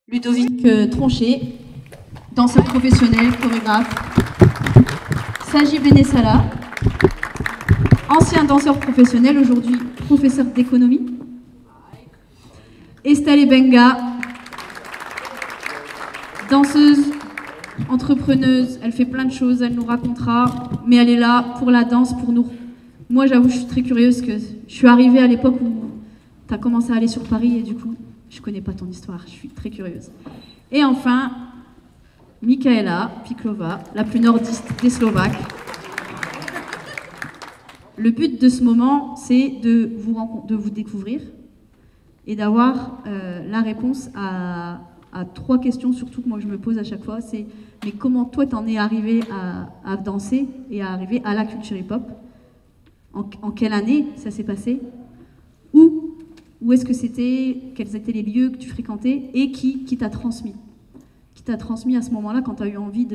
Ludovic Tronchet, danseur professionnel, chorégraphe. Saji Benessala, ancien danseur professionnel, aujourd'hui professeur d'économie. Estelle Benga, danseuse, entrepreneuse, elle fait plein de choses, elle nous racontera, mais elle est là pour la danse, pour nous. Moi, j'avoue, je suis très curieuse, que je suis arrivée à l'époque où tu as commencé à aller sur Paris et du coup, je connais pas ton histoire, je suis très curieuse. Et enfin, Michaela Piklova, la plus nordiste des Slovaques. Le but de ce moment, c'est de vous découvrir et d'avoir la réponse à 3 questions, surtout que moi je me pose à chaque fois, c'est mais comment toi t'en es arrivé à danser et à arriver à la culture hip-hop? En quelle année ça s'est passé? Où est-ce que c'était? Quels étaient les lieux que tu fréquentais? Et qui t'a transmis? Qui t'a transmis à ce moment-là quand tu as eu envie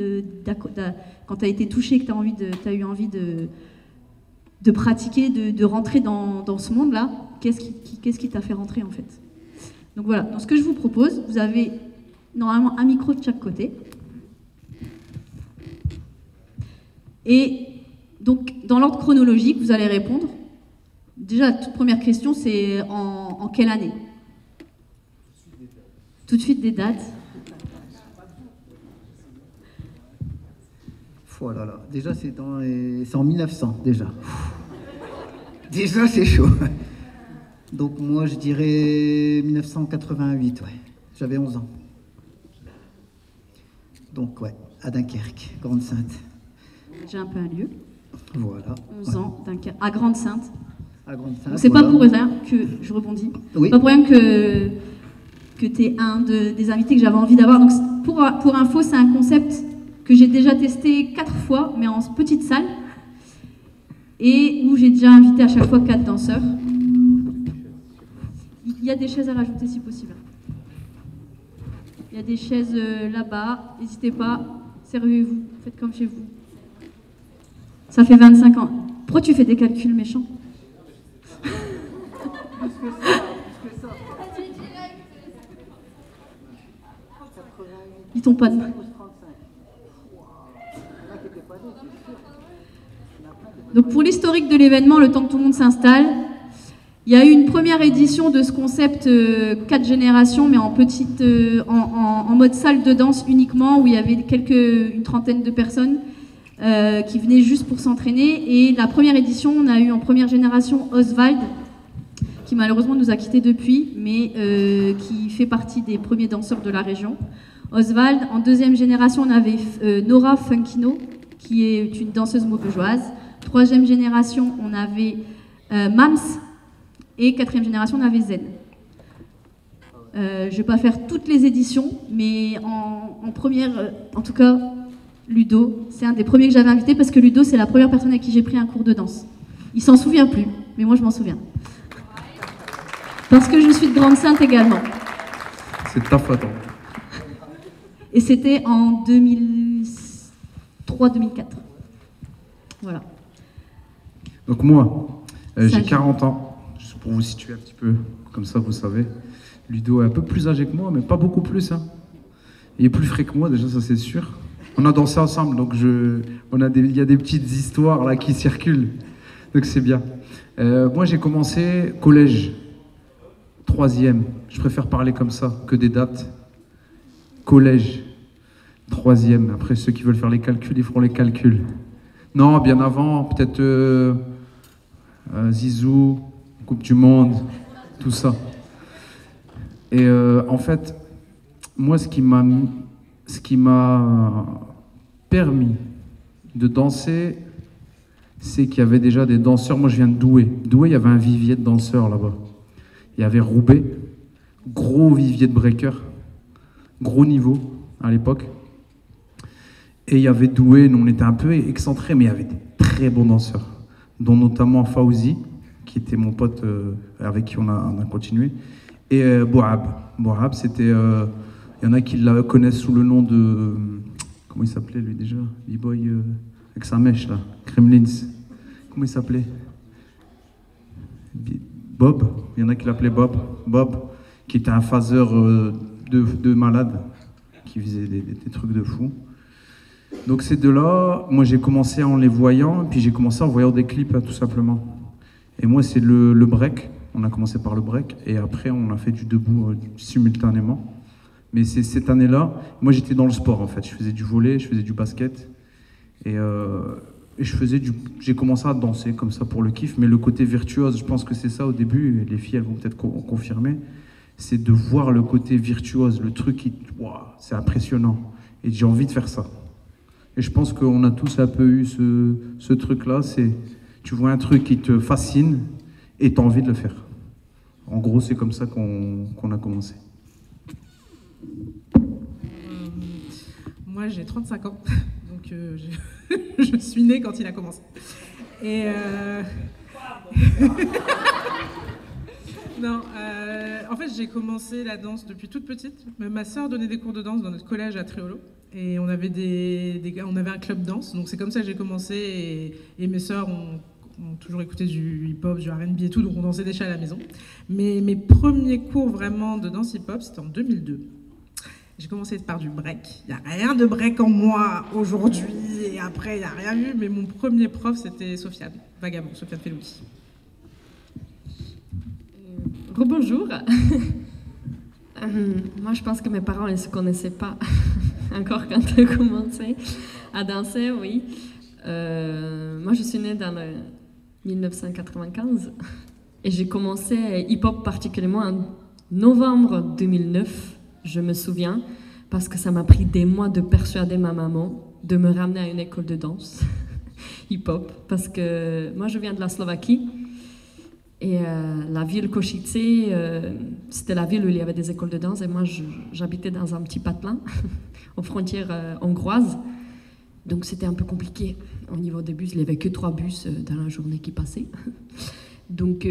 quand tu as été touché, que tu as eu envie de pratiquer, de rentrer dans ce monde-là? Qu'est-ce qui t'a fait rentrer en fait? Donc voilà, donc ce que je vous propose, vous avez normalement un micro de chaque côté. Et donc dans l'ordre chronologique, vous allez répondre. Déjà, la toute première question, c'est en quelle année? Tout de suite des dates. Voilà, là. Déjà, c'est en 1900, déjà. Déjà, c'est chaud. Donc, moi, je dirais 1988, ouais. J'avais 11 ans. Donc, ouais, à Dunkerque, Grande-Synthe. J'ai un peu un lieu. Voilà. 11 ans, Dunkerque, à Grande-Synthe. C'est voilà. pas pour rien que je rebondis. Oui. Pas pour rien que tu es un des invités que j'avais envie d'avoir. Donc pour info, c'est un concept que j'ai déjà testé 4 fois, mais en petite salle, et où j'ai déjà invité à chaque fois 4 danseurs. Il y a des chaises à rajouter si possible. Il y a des chaises là-bas. N'hésitez pas, servez-vous, faites comme chez vous. Ça fait 25 ans. Pourquoi tu fais des calculs méchants? Ils t'ont pas de... Donc pour l'historique de l'événement, le temps que tout le monde s'installe, il y a eu une première édition de ce concept 4 générations, mais en mode salle de danse uniquement, où il y avait une trentaine de personnes qui venaient juste pour s'entraîner. Et la première édition, on a eu en première génération Oswald, qui malheureusement nous a quittés depuis, mais qui fait partie des premiers danseurs de la région. Oswald. En deuxième génération, on avait Nora Funkino, qui est une danseuse maubeugeoise. Troisième génération, on avait Mams. Et quatrième génération, on avait Zen. Je ne vais pas faire toutes les éditions, mais en première, en tout cas, Ludo, c'est un des premiers que j'avais invité, parce que Ludo, c'est la première personne à qui j'ai pris un cours de danse. Il s'en souvient plus, mais moi je m'en souviens. Parce que je suis de Grande-Synthe également. C'est ta faute. Et c'était en 2003-2004. Voilà. Donc moi, j'ai 40 ans, juste pour vous situer un petit peu, comme ça vous savez. Ludo est un peu plus âgé que moi, mais pas beaucoup plus. Hein. Il est plus frais que moi, déjà, ça c'est sûr. On a dansé ensemble, donc il y a des petites histoires là qui circulent. Donc c'est bien. Moi j'ai commencé collège, 3e. Je préfère parler comme ça que des dates. Collège, 3e. Après, ceux qui veulent faire les calculs, ils feront les calculs. Non, bien avant, peut-être Zizou, Coupe du Monde, tout ça. Et en fait, moi, ce qui m'a permis de danser, c'est qu'il y avait déjà des danseurs. Moi, je viens de Douai. Douai, il y avait un vivier de danseurs là-bas. Il y avait Roubaix, gros vivier de breakers. Gros niveau à l'époque. Et il y avait Douai, nous on était un peu excentrés, mais il y avait des très bons danseurs, dont notamment Fauzi, qui était mon pote avec qui on a continué, et Bouhab. Bouhab, c'était... Il y en a qui la connaissent sous le nom de... Comment il s'appelait lui déjà? B-boy avec sa mèche là, Kremlins. Comment il s'appelait? Bob, il y en a qui l'appelaient Bob. Bob, qui était un phaseur de malades qui faisaient des trucs de fou. Donc ces deux-là, moi j'ai commencé en les voyant, puis j'ai commencé en voyant des clips, tout simplement. Et moi c'est le break, on a commencé par le break, et après on a fait du debout simultanément. Mais c'est cette année-là, moi j'étais dans le sport en fait, je faisais du volley, je faisais du basket, et j'ai commencé à danser comme ça pour le kiff, mais le côté virtuose, je pense que c'est ça au début, et les filles elles vont peut-être confirmer, c'est de voir le côté virtuose, le truc qui, wow, c'est impressionnant, et j'ai envie de faire ça. Et je pense qu'on a tous un peu eu ce truc-là, c'est tu vois un truc qui te fascine et tu as envie de le faire. En gros, c'est comme ça qu'on a commencé. Moi, j'ai 35 ans, donc je suis née quand il a commencé. Et non, en fait, j'ai commencé la danse depuis toute petite. Ma sœur donnait des cours de danse dans notre collège à Tréolo. Et on avait on avait un club danse, donc c'est comme ça que j'ai commencé. Et mes sœurs ont toujours écouté du hip-hop, du R&B et tout, donc on dansait déjà à la maison. Mais mes premiers cours vraiment de danse hip-hop, c'était en 2002. J'ai commencé par du break. Il n'y a rien de break en moi aujourd'hui, et après, il n'y a rien eu. Mais mon premier prof, c'était Sofiane Vagabond, Sofiane Fellouki. Rebonjour. Moi, je pense que mes parents ne se connaissaient pas encore quand j'ai commencé à danser, oui. Moi, je suis née dans le 1995 et j'ai commencé hip-hop particulièrement en novembre 2009, je me souviens, parce que ça m'a pris des mois de persuader ma maman de me ramener à une école de danse hip-hop, parce que moi, je viens de la Slovaquie. Et la ville Košice, c'était la ville où il y avait des écoles de danse. Et moi, j'habitais dans un petit patelin, aux frontières hongroises. Donc, c'était un peu compliqué. Au niveau des bus, il n'y avait que 3 bus dans la journée qui passaient. Donc,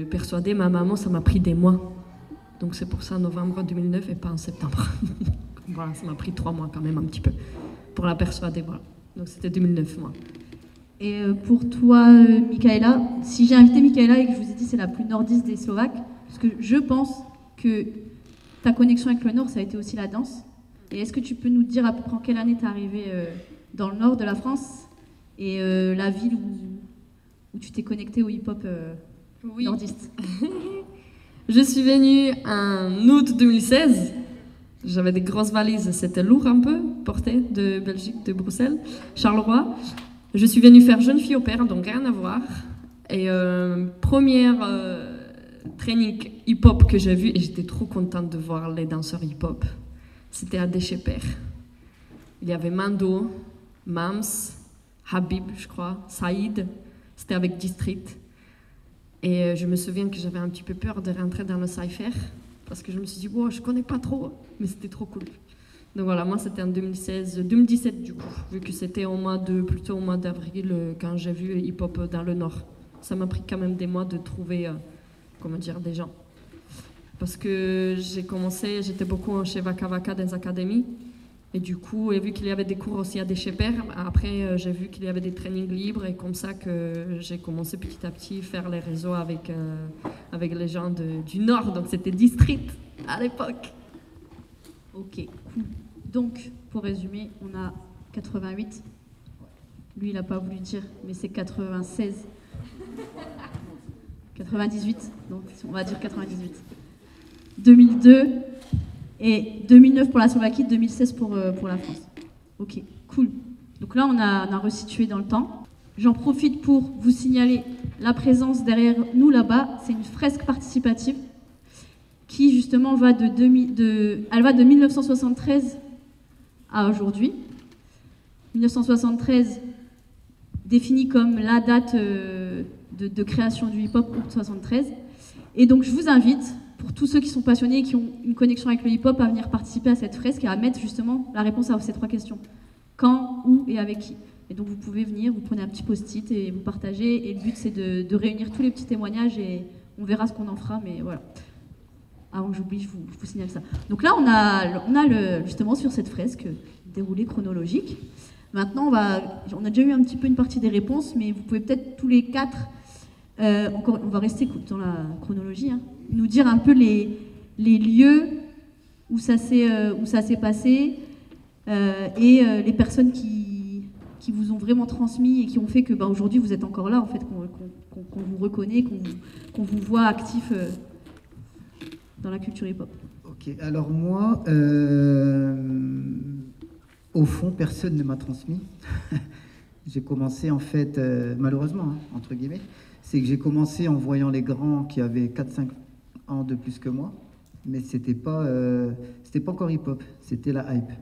persuader ma maman, ça m'a pris des mois. Donc, c'est pour ça, novembre 2009 et pas en septembre. Voilà, ça m'a pris 3 mois quand même, un petit peu, pour la persuader. Voilà. Donc, c'était 2009, moi. Et pour toi, Michaela, si j'ai invité Michaela et que je vous ai dit c'est la plus nordiste des Slovaques, parce que je pense que ta connexion avec le Nord, ça a été aussi la danse. Et est-ce que tu peux nous dire à peu près en quelle année tu es arrivée dans le Nord de la France et la ville où tu t'es connectée au hip-hop nordiste? Je suis venue en août 2016. J'avais des grosses valises, c'était lourd un peu, porté de Belgique, de Bruxelles, Charleroi. Je suis venue faire jeune fille au père, donc rien à voir. Et première training hip-hop que j'ai vu, et j'étais trop contente de voir les danseurs hip-hop, c'était à Deschepper. Il y avait Mando, Mams, Habib, je crois, Saïd, c'était avec District. Et je me souviens que j'avais un petit peu peur de rentrer dans le cypher, parce que je me suis dit, wow, je connais pas trop, mais c'était trop cool. Donc voilà, moi c'était en 2017 du coup, vu que c'était plutôt au mois d'avril quand j'ai vu hip-hop dans le Nord. Ça m'a pris quand même des mois de trouver, des gens. Parce que j'étais beaucoup chez Vaka Vaka dans les académies. Et du coup, vu qu'il y avait des cours aussi à Deschepper, après j'ai vu qu'il y avait des trainings libres et comme ça que j'ai commencé petit à petit à faire les réseaux avec les gens du Nord. Donc c'était District à l'époque. Ok, cool. Donc, pour résumer, on a 88. Lui, il n'a pas voulu dire, mais c'est 96. 98, donc on va dire 98. 2002 et 2009 pour la Slovaquie, 2016 pour la France. Ok, cool. Donc là, on a resitué dans le temps. J'en profite pour vous signaler la présence derrière nous là-bas. C'est une fresque participative qui justement va elle va de 1973 à aujourd'hui. 1973 définie comme la date de création du hip-hop, août 73. Et donc je vous invite, pour tous ceux qui sont passionnés et qui ont une connexion avec le hip-hop, à venir participer à cette fresque et à mettre justement la réponse à ces 3 questions. Quand, où et avec qui. Et donc vous pouvez venir, vous prenez un petit post-it et vous partagez. Et le but c'est de réunir tous les petits témoignages et on verra ce qu'on en fera, mais voilà. Avant que j'oublie, je vous signale ça. Donc là, on a justement sur cette fresque déroulé chronologique. Maintenant, on a déjà eu un petit peu une partie des réponses, mais vous pouvez peut-être tous les 4, on va rester dans la chronologie, hein, nous dire un peu les lieux où ça s'est passé, et les personnes qui vous ont vraiment transmis et qui ont fait que aujourd'hui vous êtes encore là, en fait, qu'on vous reconnaît, qu'on vous voit actif dans la culture hip-hop. Ok, alors moi, au fond, personne ne m'a transmis. J'ai commencé en fait, malheureusement, hein, entre guillemets, c'est que j'ai commencé en voyant les grands qui avaient 4-5 ans de plus que moi, mais c'était pas encore hip-hop, c'était la hype.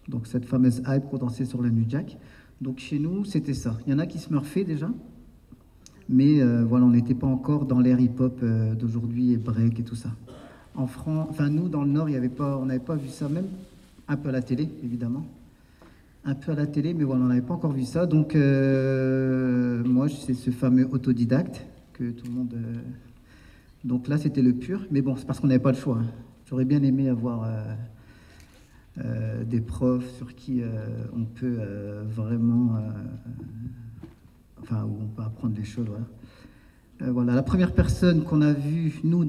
Donc cette fameuse hype qu'on dansait sur le New Jack. Donc chez nous, c'était ça. Il y en a qui smurfaient déjà, mais voilà, on n'était pas encore dans l'ère hip-hop d'aujourd'hui et break et tout ça. En France, enfin nous, dans le Nord, on n'avait pas vu ça, même un peu à la télé, évidemment. Un peu à la télé, mais voilà, on n'avait pas encore vu ça. Donc moi, c'est ce fameux autodidacte que tout le monde... Donc là, c'était le pur, mais bon, c'est parce qu'on n'avait pas le choix. Hein. J'aurais bien aimé avoir des profs sur qui on peut vraiment... enfin, où on peut apprendre des choses, voilà. Voilà, la première personne qu'on a vue, nous,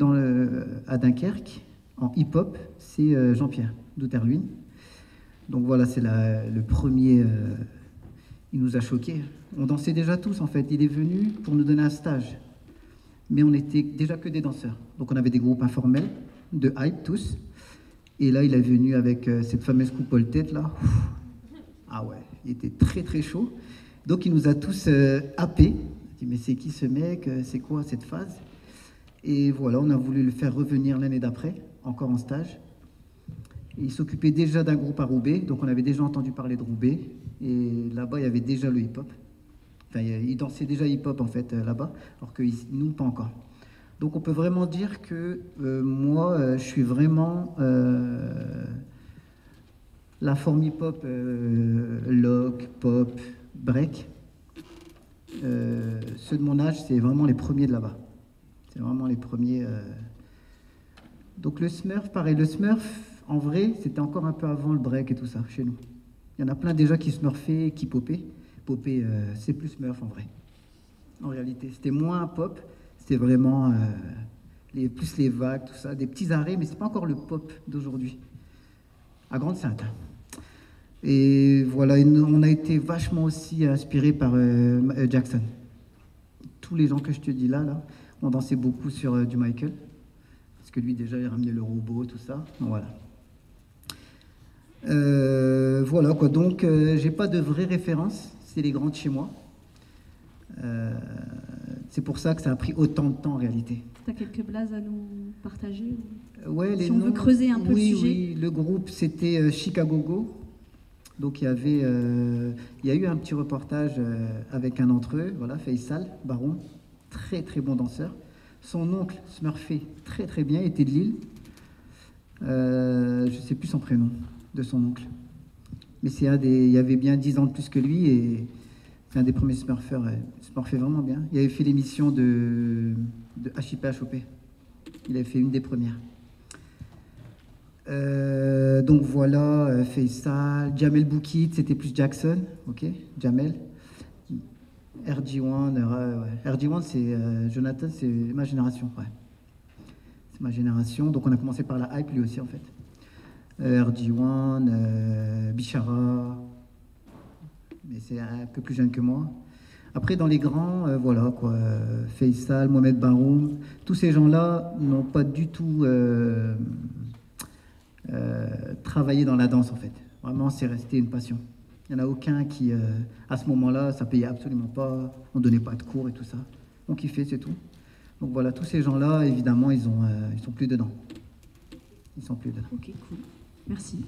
à Dunkerque, en hip-hop, c'est Jean-Pierre Douterluine. Donc voilà, c'est le premier... il nous a choqués. On dansait déjà tous, en fait. Il est venu pour nous donner un stage. Mais on n'était déjà que des danseurs. Donc on avait des groupes informels, de hype, tous. Et là, il est venu avec cette fameuse coupole tête, là. Ah ouais, il était très, très chaud. Donc il nous a tous happés. Mais c'est qui ce mec? C'est quoi cette phase? Et voilà, on a voulu le faire revenir l'année d'après, encore en stage. Et il s'occupait déjà d'un groupe à Roubaix, donc on avait déjà entendu parler de Roubaix. Et là-bas, il y avait déjà le hip-hop. Enfin, il dansait déjà hip-hop, en fait, là-bas, alors que nous, pas encore. Donc on peut vraiment dire que moi, je suis vraiment la forme hip-hop, lock, pop, break. Ceux de mon âge, c'est vraiment les premiers de là-bas. C'est vraiment les premiers. Donc le Smurf, pareil, le Smurf, en vrai, c'était encore un peu avant le break et tout ça, chez nous. Il y en a plein déjà qui smurfaient, qui popaient. Popper, c'est plus Smurf en vrai. En réalité, c'était moins pop, c'était vraiment plus les vagues, tout ça, des petits arrêts, mais c'est pas encore le pop d'aujourd'hui. À Grande-Sainte. Et voilà, on a été vachement aussi inspiré par Jackson. Tous les gens que je te dis là, on dansait beaucoup sur du Michael. Parce que lui, déjà, il ramenait le robot, tout ça. Donc, voilà. Voilà, quoi. Donc, j'ai pas de vraie référence. C'est les grands de chez moi. C'est pour ça que ça a pris autant de temps, en réalité. Tu as quelques blazes à nous partager Ouais, si on veut creuser un peu le sujet. Oui, le groupe, c'était Chicago Go. Donc il y a eu un petit reportage avec un d'entre eux, voilà, Faisal Baron, très très bon danseur. Son oncle smurfait très très bien, il était de Lille. Je ne sais plus son prénom de son oncle. Mais il y avait bien 10 ans de plus que lui et c'est un des premiers smurfeurs. Il smurfait vraiment bien. Il avait fait l'émission de HIP HOP. Il avait fait une des premières. Donc voilà, Faisal, Jamel Boukit, c'était plus Jackson, ok, Jamel. RG1, RG1 c'est Jonathan, c'est ma génération, ouais. C'est ma génération, donc on a commencé par la hype lui aussi en fait. RG1, Bichara, mais c'est un peu plus jeune que moi. Après dans les grands, voilà quoi, Faisal, Mohamed Baroum, tous ces gens-là n'ont pas du tout... travailler dans la danse en fait. Vraiment, c'est resté une passion. Il n'y en a aucun qui, à ce moment-là, ça payait absolument pas, on ne donnait pas de cours et tout ça. On kiffait, c'est tout. Donc voilà, tous ces gens-là, évidemment, ils sont plus dedans. Ils sont plus dedans. Ok, cool. Merci.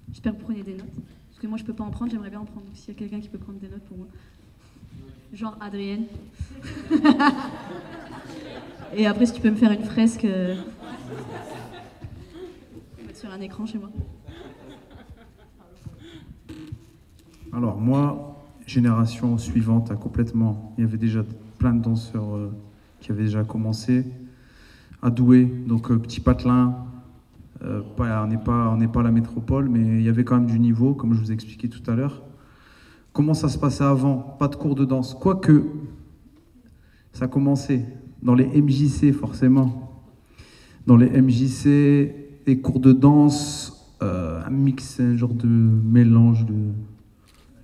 J'espère que vous prenez des notes. Parce que moi, je peux pas en prendre, j'aimerais bien en prendre. Donc s'il y a quelqu'un qui peut prendre des notes pour moi. Genre Adrienne. Et après, si tu peux me faire une fresque... sur un écran chez moi. Alors moi, génération suivante, complètement. Il y avait déjà plein de danseurs qui avaient déjà commencé. À Douai, donc petit patelin. On n'est pas la métropole, mais il y avait quand même du niveau, comme je vous ai expliqué tout à l'heure. Comment ça se passait avant? Pas de cours de danse. Quoique, ça commençait dans les MJC, forcément. Dans les MJC... des cours de danse, un mix, un genre de mélange de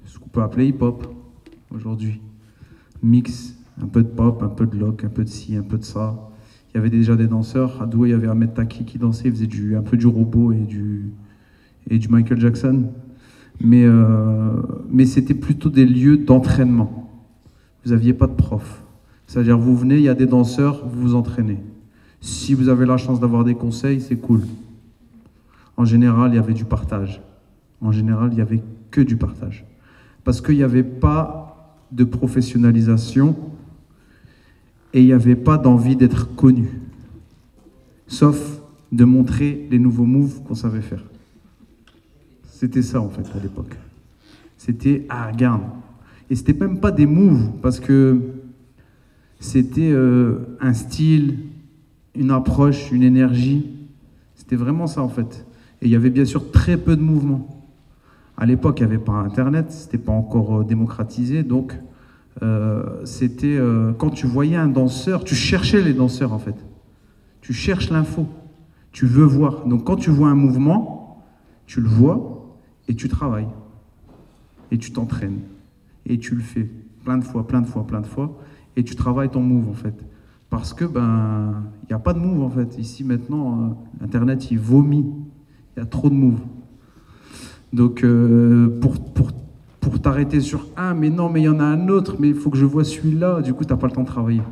ce qu'on peut appeler hip-hop aujourd'hui. Mix, un peu de pop, un peu de lock, un peu de ci, un peu de ça. Il y avait déjà des danseurs. À Douai, il y avait Ahmed Taki qui dansait, il faisait un peu du robot et du Michael Jackson. Mais c'était plutôt des lieux d'entraînement. Vous n'aviez pas de prof. C'est-à-dire, vous venez, il y a des danseurs, vous vous entraînez. Si vous avez la chance d'avoir des conseils, c'est cool. En général, il y avait du partage. En général, il n'y avait que du partage. Parce qu'il n'y avait pas de professionnalisation et il n'y avait pas d'envie d'être connu. Sauf de montrer les nouveaux moves qu'on savait faire. C'était ça, en fait, à l'époque. C'était, ah, regarde. Et c'était même pas des moves, parce que c'était un style, une approche, une énergie. C'était vraiment ça, en fait. Et il y avait bien sûr très peu de mouvements. À l'époque, il n'y avait pas Internet, c'était pas encore démocratisé, donc c'était quand tu voyais un danseur, tu cherchais les danseurs, en fait. Tu cherches l'info, tu veux voir. Donc quand tu vois un mouvement, tu le vois et tu travailles. Et tu t'entraînes. Et tu le fais plein de fois, et tu travailles ton move, en fait. Parce que, il n'y a pas de move, en fait. Ici, maintenant, Internet, il vomit. Il y a trop de moves. Donc, pour t'arrêter sur un, mais non, mais il y en a un autre, mais il faut que je vois celui-là, du coup, tu n'as pas le temps de travailler.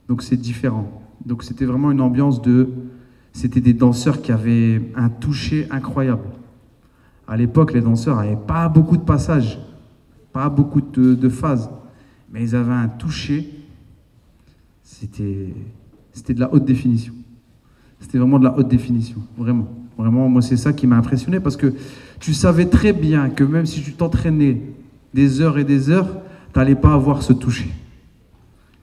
Donc, c'est différent. Donc, c'était vraiment une ambiance c'était des danseurs qui avaient un toucher incroyable. À l'époque, les danseurs n'avaient pas beaucoup de passages, pas beaucoup de phases, mais ils avaient un toucher. C'était de la haute définition. C'était vraiment de la haute définition, vraiment. Vraiment, moi, c'est ça qui m'a impressionné, parce que tu savais très bien que même si tu t'entraînais des heures et des heures, tu n'allais pas avoir ce toucher.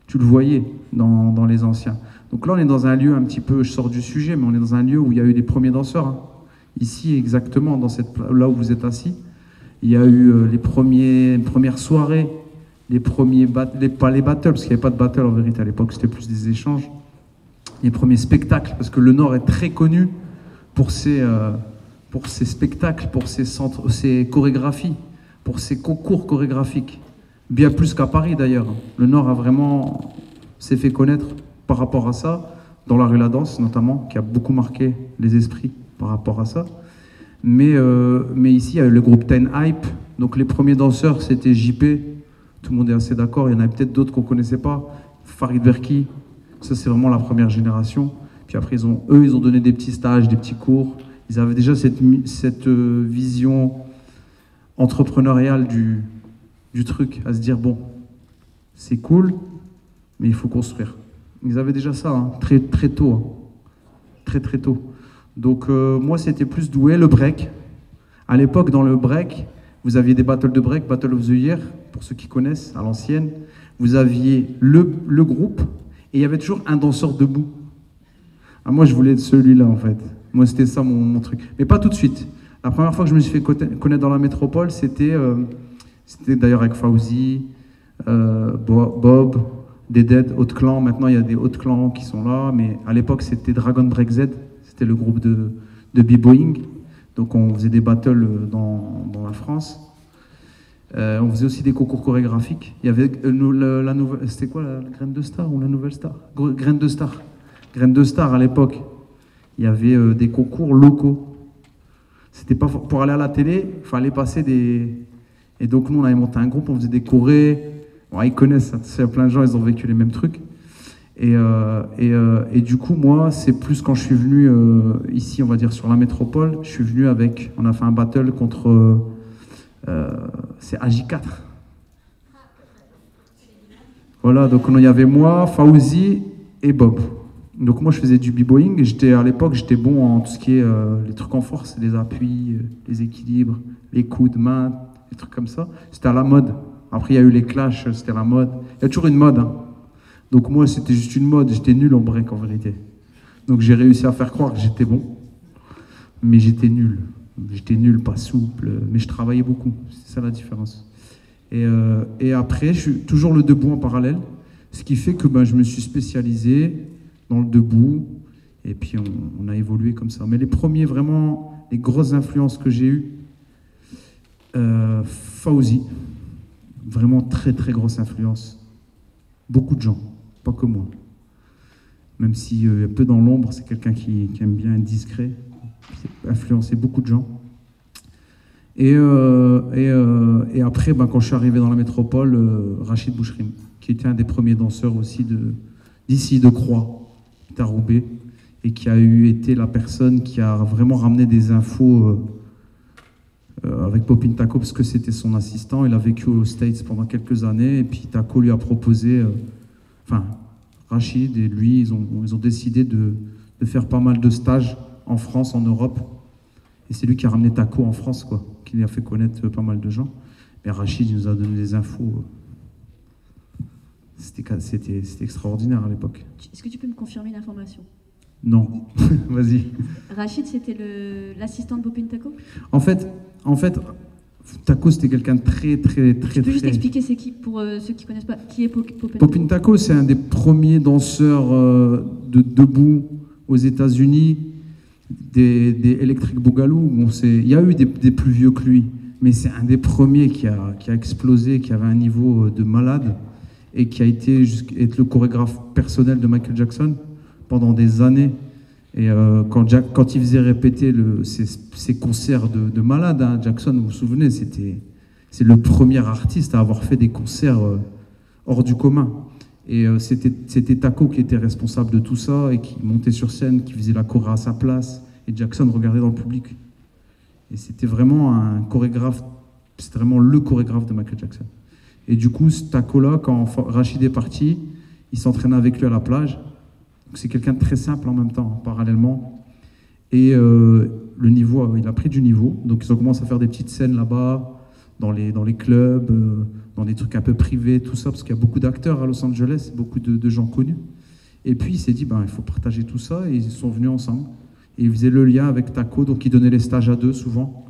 Tu le voyais dans les anciens. Donc là, on est dans un lieu un petit peu, je sors du sujet, mais on est dans un lieu où il y a eu les premiers danseurs. Hein. Ici, exactement, là où vous êtes assis, il y a eu les premières soirées, les premiers pas les battles, parce qu'il n'y avait pas de battle en vérité à l'époque, c'était plus des échanges. Les premiers spectacles, parce que le Nord est très connu pour ses spectacles, pour ses chorégraphies, pour ses concours chorégraphiques. Bien plus qu'à Paris d'ailleurs. Le Nord s'est fait connaître par rapport à ça, dans la rue La Danse notamment, qui a beaucoup marqué les esprits par rapport à ça. Mais ici, il y a eu le groupe Ten Hype. Donc les premiers danseurs, c'était JP. Tout le monde est assez d'accord. Il y en avait peut-être d'autres qu'on ne connaissait pas. Farid Berki. Ça, c'est vraiment la première génération. Puis après, ils ont donné des petits stages, des petits cours. Ils avaient déjà cette vision entrepreneuriale du truc, à se dire, bon, c'est cool, mais il faut construire. Ils avaient déjà ça, hein, très, très tôt. Hein. Très, très tôt. Donc, moi, c'était plus doué, le break. À l'époque, dans le break, vous aviez des battles de break, Battle of the Year, pour ceux qui connaissent, à l'ancienne. Vous aviez le groupe, et il y avait toujours un danseur debout. Ah, moi, je voulais être celui-là, en fait. Moi, c'était ça mon truc. Mais pas tout de suite. La première fois que je me suis fait connaître dans la métropole, c'était d'ailleurs avec Fauzi, Bob, des Dead, Haute Clan. Maintenant, il y a des Haute Clans qui sont là. Mais à l'époque, c'était Dragon Break Z. C'était le groupe de b-boying. Donc, on faisait des battles dans la France. On faisait aussi des concours chorégraphiques. Il y avait la nouvelle... C'était quoi, la Graine de Star ou la Nouvelle Star? Graine de Star. Graine de Star, à l'époque. Il y avait des concours locaux. C'était pas pour aller à la télé, il fallait passer des... Et donc nous, on avait monté un groupe, on faisait des chorés. Bon, ils connaissent, il y a plein de gens, ils ont vécu les mêmes trucs. Et du coup, moi, c'est plus quand je suis venu ici, on va dire, sur la métropole, je suis venu on a fait un battle contre... c'est AJ4. Voilà, donc il y avait moi, Fauzi et Bob. Donc moi je faisais du b-boying et à l'époque j'étais bon en tout ce qui est les trucs en force, les appuis, les équilibres, les coups de main, des trucs comme ça. C'était à la mode. Après il y a eu les clashs, c'était la mode. Il y a toujours une mode. Hein. Donc moi c'était juste une mode, j'étais nul en break en vérité. Donc j'ai réussi à faire croire que j'étais bon, mais j'étais nul. J'étais nul, pas souple, mais je travaillais beaucoup. C'est ça la différence. Et après je suis toujours le debout en parallèle, ce qui fait que je me suis spécialisé dans le debout, Et puis on a évolué comme ça. Mais les premiers, vraiment, les grosses influences que j'ai eues, Fawzi, vraiment très très grosse influence. Beaucoup de gens, pas que moi. Même si un peu dans l'ombre, c'est quelqu'un qui aime bien être discret, qui a influencé beaucoup de gens. Et après, quand je suis arrivé dans la métropole, Rachid Bouchrim, qui était un des premiers danseurs aussi d'ici, de Croix, qui est à Roubaix, et qui a été la personne qui a vraiment ramené des infos avec Popin Taco, parce que c'était son assistant. Il a vécu aux States pendant quelques années, et puis Taco lui a proposé, Rachid et lui, ils ont décidé de faire pas mal de stages en France, en Europe. Et c'est lui qui a ramené Taco en France, quoi, qui lui a fait connaître pas mal de gens. Mais Rachid, il nous a donné des infos. C'était extraordinaire à l'époque. Est-ce que tu peux me confirmer l'information? Non, vas-y. Rachid, c'était l'assistant de Popin Taco? En fait, Taco, c'était quelqu'un de très. Tu peux juste expliquer c'est qui, pour ceux qui ne connaissent pas, qui est Popin Taco? Popin Taco, c'est un des premiers danseurs de debout aux États-Unis, des Electric Boogaloo. Bon, il y a eu des plus vieux que lui, mais c'est un des premiers qui a explosé, qui avait un niveau de malade, et qui a été être le chorégraphe personnel de Michael Jackson pendant des années. Et quand il faisait répéter ses concerts de malade, hein, Jackson, vous vous souvenez, c'est le premier artiste à avoir fait des concerts hors du commun. Et c'était Taco qui était responsable de tout ça, et qui montait sur scène, qui faisait la choré à sa place, et Jackson regardait dans le public. Et c'était vraiment un chorégraphe, c'était vraiment le chorégraphe de Michael Jackson. Et du coup, ce Taco-là, quand Rachid est parti, il s'entraînait avec lui à la plage. C'est quelqu'un de très simple en même temps, parallèlement. Et le niveau, il a pris du niveau. Donc ils ont commencé à faire des petites scènes là-bas, dans les clubs, dans des trucs un peu privés, tout ça, parce qu'il y a beaucoup d'acteurs à Los Angeles, beaucoup de gens connus. Et puis il s'est dit, il faut partager tout ça, et ils sont venus ensemble. Et ils faisaient le lien avec Taco, donc ils donnaient les stages à deux souvent.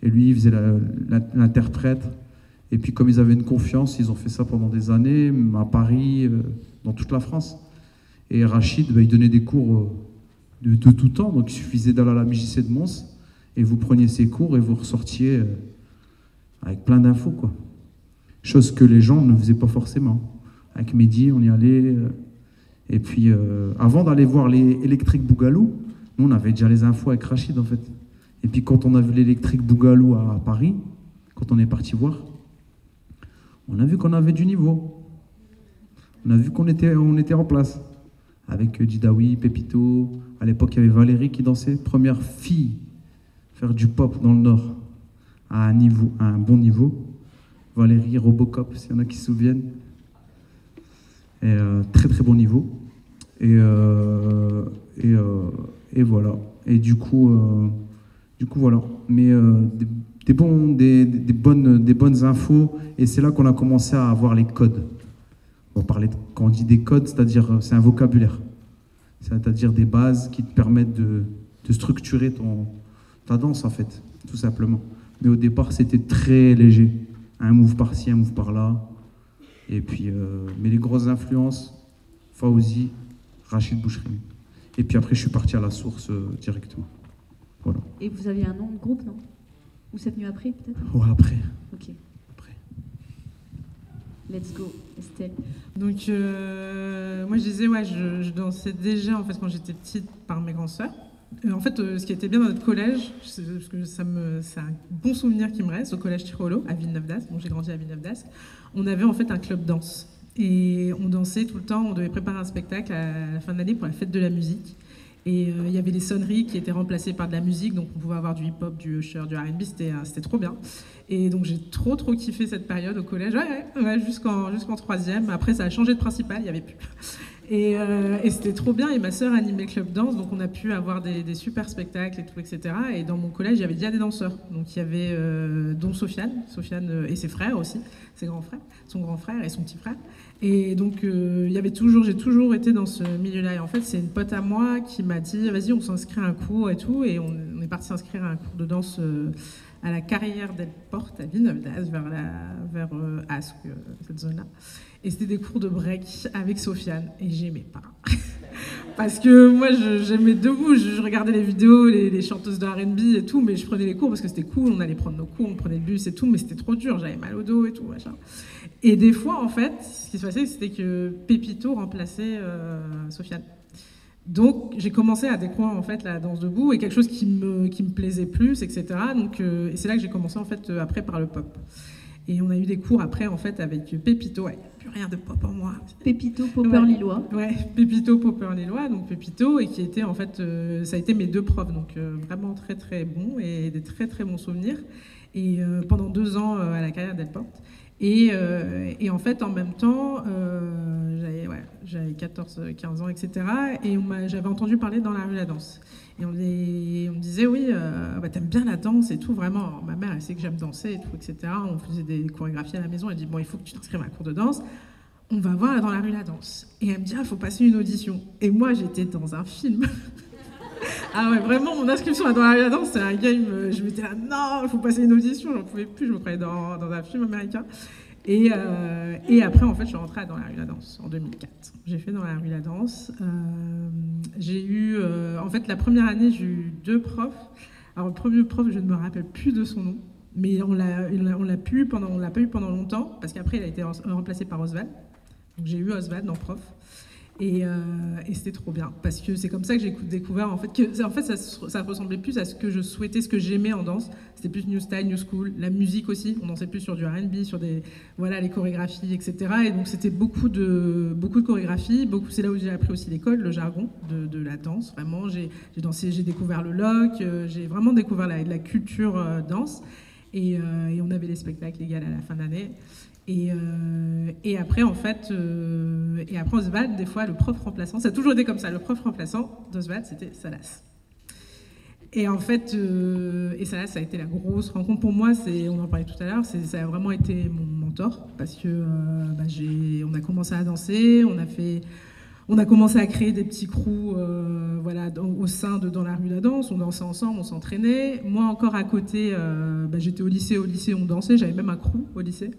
Et lui, il faisait l'interprète. Et puis comme ils avaient une confiance, ils ont fait ça pendant des années, à Paris, dans toute la France. Et Rachid, il donnait des cours de tout temps, donc il suffisait d'aller à la MJC de Mons, et vous preniez ses cours et vous ressortiez avec plein d'infos, quoi. Chose que les gens ne faisaient pas forcément. Avec Mehdi, on y allait. Et puis, avant d'aller voir les Electric Boogaloo, nous, on avait déjà les infos avec Rachid, en fait. Et puis, quand on a vu l'Electric Boogaloo à Paris, quand on est parti voir, on a vu qu'on avait du niveau. On a vu qu'on était en place. Avec Didawi, Pépito. À l'époque, il y avait Valérie qui dansait. Première fille à faire du pop dans le Nord à un bon niveau. Valérie, Robocop, s'il y en a qui se souviennent. Et très très bon niveau. Et voilà. Et du coup voilà. Mais des bonnes infos. Et c'est là qu'on a commencé à avoir les codes. Quand on dit des codes, c'est-à-dire c'est un vocabulaire. C'est-à-dire des bases qui te permettent de structurer ta danse, en fait, tout simplement. Mais au départ, c'était très léger. Un move par-ci, un move par-là. Et puis, mais les grosses influences, Fawzi, Rachid Bouchrim. Et puis après, je suis parti à la source directement. Voilà. Et vous aviez un nom de groupe, non? Ou c'est venu après, peut-être? Ouais, après. Ok. Let's go, Estelle. Donc, moi, je disais, je dansais déjà, en fait, quand j'étais petite, par mes grands sœurs. En fait, ce qui était bien dans notre collège, parce que c'est un bon souvenir qui me reste, au collège Tirolo, à Villeneuve-d'Ascq, donc j'ai grandi à Villeneuve-d'Ascq, on avait en fait un club danse. Et on dansait tout le temps, on devait préparer un spectacle à la fin de l'année pour la fête de la musique. Et il y avait les sonneries qui étaient remplacées par de la musique, donc on pouvait avoir du hip-hop, du Usher, du R&B, c'était trop bien. Et donc j'ai trop kiffé cette période au collège, jusqu'en troisième. Après ça a changé de principal, il n'y avait plus. Et c'était trop bien, et ma sœur animait le club danse, donc on a pu avoir des super spectacles et tout, etc. Et dans mon collège, il y avait déjà des danseurs. Donc il y avait dont Sofiane et ses frères aussi, ses grands frères, son grand frère et son petit frère. Et donc j'ai toujours été dans ce milieu-là. Et en fait, c'est une pote à moi qui m'a dit, vas-y, on s'inscrit à un cours et tout. Et on est parti s'inscrire à un cours de danse à la Carrière del Porte, à Villeneuve-d'Ascq, vers Ascq, cette zone-là. Et c'était des cours de break avec Sofiane, et j'aimais pas. Parce que moi, j'aimais debout, je regardais les vidéos, les chanteuses de R&B et tout, mais je prenais les cours parce que c'était cool, on allait prendre nos cours, on prenait le bus et tout, mais c'était trop dur, j'avais mal au dos et tout, machin. Et des fois, en fait, ce qui se passait, c'était que Pépito remplaçait Sofiane. Donc, j'ai commencé à découvrir en fait la danse debout et quelque chose qui me plaisait plus, etc. Donc, et c'est là que j'ai commencé en fait après par le pop. Et on a eu des cours après en fait avec Pépito. Ouais, il n'y a plus rien de pop en moi. Pépito, popper lillois. Ouais, Pépito, popper lillois. Donc Pépito et qui était en fait, ça a été mes 2 profs. Donc vraiment très très bons et des très très bons souvenirs. Et pendant 2 ans à la carrière Delporte. Et en fait, en même temps, j'avais 14-15 ans, etc. Et j'avais entendu parler dans la rue la danse. Et on me disait, oui, t'aimes bien la danse et tout, vraiment. Alors, ma mère, elle sait que j'aime danser et tout, etc. On faisait des chorégraphies à la maison. Elle dit, bon, il faut que tu t'inscrives à un cours de danse. On va voir dans la rue la danse. Et elle me dit, il faut passer une audition. Et moi, j'étais dans un film. Ah ouais, vraiment, mon inscription à dans la rue la danse, c'est un game. Je m'étais là, non, il faut passer une audition. J'en pouvais plus, je me croyais dans un film américain. Et après, en fait, je suis rentrée dans la rue la danse en 2004. J'ai fait dans la rue la danse. J'ai eu, en fait, la première année, j'ai eu 2 profs. Alors, le premier prof, je ne me rappelle plus de son nom, mais on l'a pas eu pendant longtemps, parce qu'après, il a été remplacé par Oswald. Donc, j'ai eu Oswald en prof. Et c'était trop bien, parce que c'est comme ça que j'ai découvert en fait que ça ressemblait plus à ce que je souhaitais, ce que j'aimais en danse. C'était plus new style, new school, la musique aussi. On dansait plus sur du R&B, sur les chorégraphies, etc. Et donc c'était beaucoup de chorégraphies. C'est là où j'ai appris aussi l'école, le jargon de la danse. Vraiment, j'ai dansé, j'ai découvert le lock, j'ai vraiment découvert la culture danse. Et on avait les spectacles légaux à la fin de l'année. Et après, en fait, Oswald, des fois, le prof remplaçant, ça a toujours été comme ça, le prof remplaçant d'Oswald, c'était Salas. Et en fait, Salas, ça a été la grosse rencontre pour moi, on en parlait tout à l'heure, ça a vraiment été mon mentor, parce que on a commencé à danser, on a commencé à créer des petits crews au sein de Dans la rue la danse, on dansait ensemble, on s'entraînait. Moi encore à côté, j'étais au lycée on dansait, j'avais même un groupe au lycée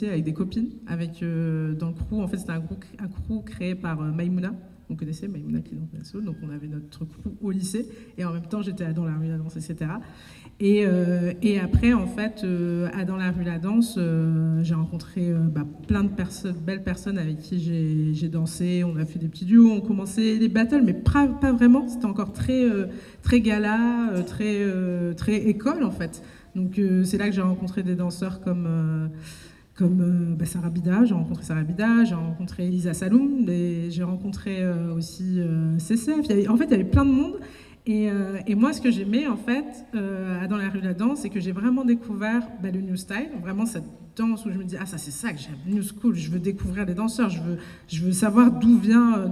avec des copines. Dans le crew, en fait c'était un crew créé par Maïmouna, on connaissait Maïmouna qui est dans la Soul, donc on avait notre crew au lycée, et en même temps j'étais Dans la rue la danse, etc. Et après, en fait, Dans la rue la danse, j'ai rencontré plein de belles personnes avec qui j'ai dansé. On a fait des petits duos, on commençait les battles, mais pas vraiment. C'était encore très, très gala, très école, en fait. Donc, c'est là que j'ai rencontré des danseurs comme Sarah Bida. J'ai rencontré Sarah Bida, j'ai rencontré Elisa Saloum, j'ai rencontré aussi CCF. En fait, il y avait plein de monde. Et moi, ce que j'aimais, en fait, Dans la rue la danse, c'est que j'ai vraiment découvert le new style, vraiment cette danse où je me dis, ça c'est ça que j'aime, new school, je veux découvrir les danseurs, je veux savoir d'où vient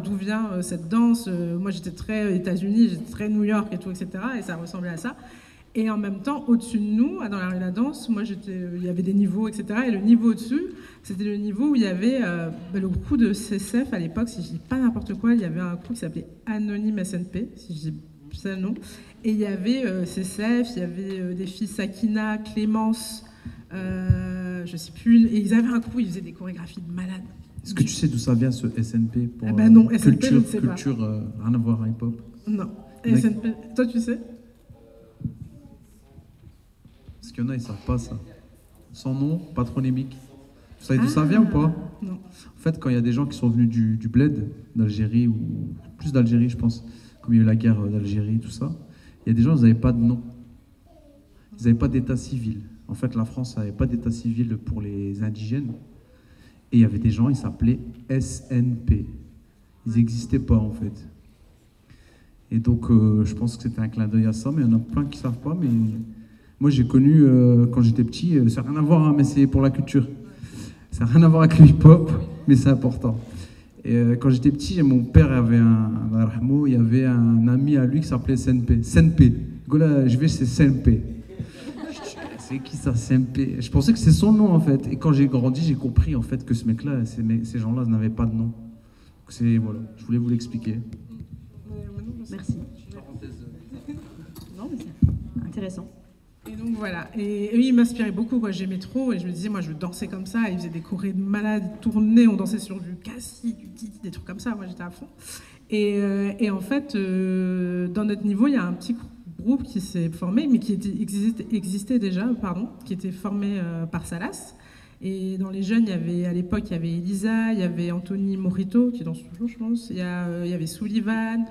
cette danse. Moi, j'étais très États-Unis, j'étais très New York et tout, etc. Et ça ressemblait à ça. Et en même temps, au-dessus de nous, Dans la rue la danse, moi, il y avait des niveaux, etc. Et le niveau au-dessus, c'était le niveau où il y avait le crew de CCF à l'époque, si je dis pas n'importe quoi, il y avait un crew qui s'appelait Anonyme SNP, si je dis ça, non. Et il y avait CCF, il y avait des filles Sakina, Clémence, je sais plus, et ils avaient un crew, ils faisaient des chorégraphies de malades. Est-ce que tu sais d'où ça vient ce SNP pour non, SNP, je ne sais pas. Culture, rien à voir avec hip-hop. Non, SNP, toi tu sais? Parce qu'il y en a, ils savent pas ça. Son nom, patronymique. Vous savez d'où ça vient ou pas? Non. En fait, quand il y a des gens qui sont venus du bled, d'Algérie, ou plus d'Algérie, je pense, comme il y a eu la guerre d'Algérie, tout ça, il y a des gens, ils n'avaient pas de nom. Ils n'avaient pas d'état civil. En fait, la France n'avait pas d'état civil pour les indigènes. Et il y avait des gens, ils s'appelaient SNP. Ils n'existaient pas, en fait. Et donc, je pense que c'était un clin d'œil à ça, mais il y en a plein qui ne savent pas. Mais moi, j'ai connu, quand j'étais petit, ça n'a rien à voir, hein, mais c'est pour la culture. Ça n'a rien à voir avec le hip-hop, mais c'est important. Et quand j'étais petit, mon père avait il y avait un ami à lui qui s'appelait Senpe. Senpe. Là, je vais chez Senpe. C'est qui ça, Senpe? Je pensais que c'est son nom en fait. Et quand j'ai grandi, j'ai compris en fait que ce mec-là, ces gens-là n'avaient pas de nom. Voilà, je voulais vous l'expliquer. Merci. Non, mais c'est intéressant. Et donc voilà, et eux, ils m'inspiraient beaucoup, quoi. J'aimais trop, et je me disais, moi je veux danser comme ça. Ils faisaient des chorés de malades, tournées, on dansait sur du cassis, du titi, des trucs comme ça, moi j'étais à fond. Et en fait, dans notre niveau, il y a un petit groupe qui s'est formé, mais qui existait déjà, qui était formé par Salas. Et dans les jeunes, à l'époque, il y avait Elisa, il y avait Anthony Morito, qui danse toujours, je pense. Il y avait Sullivan.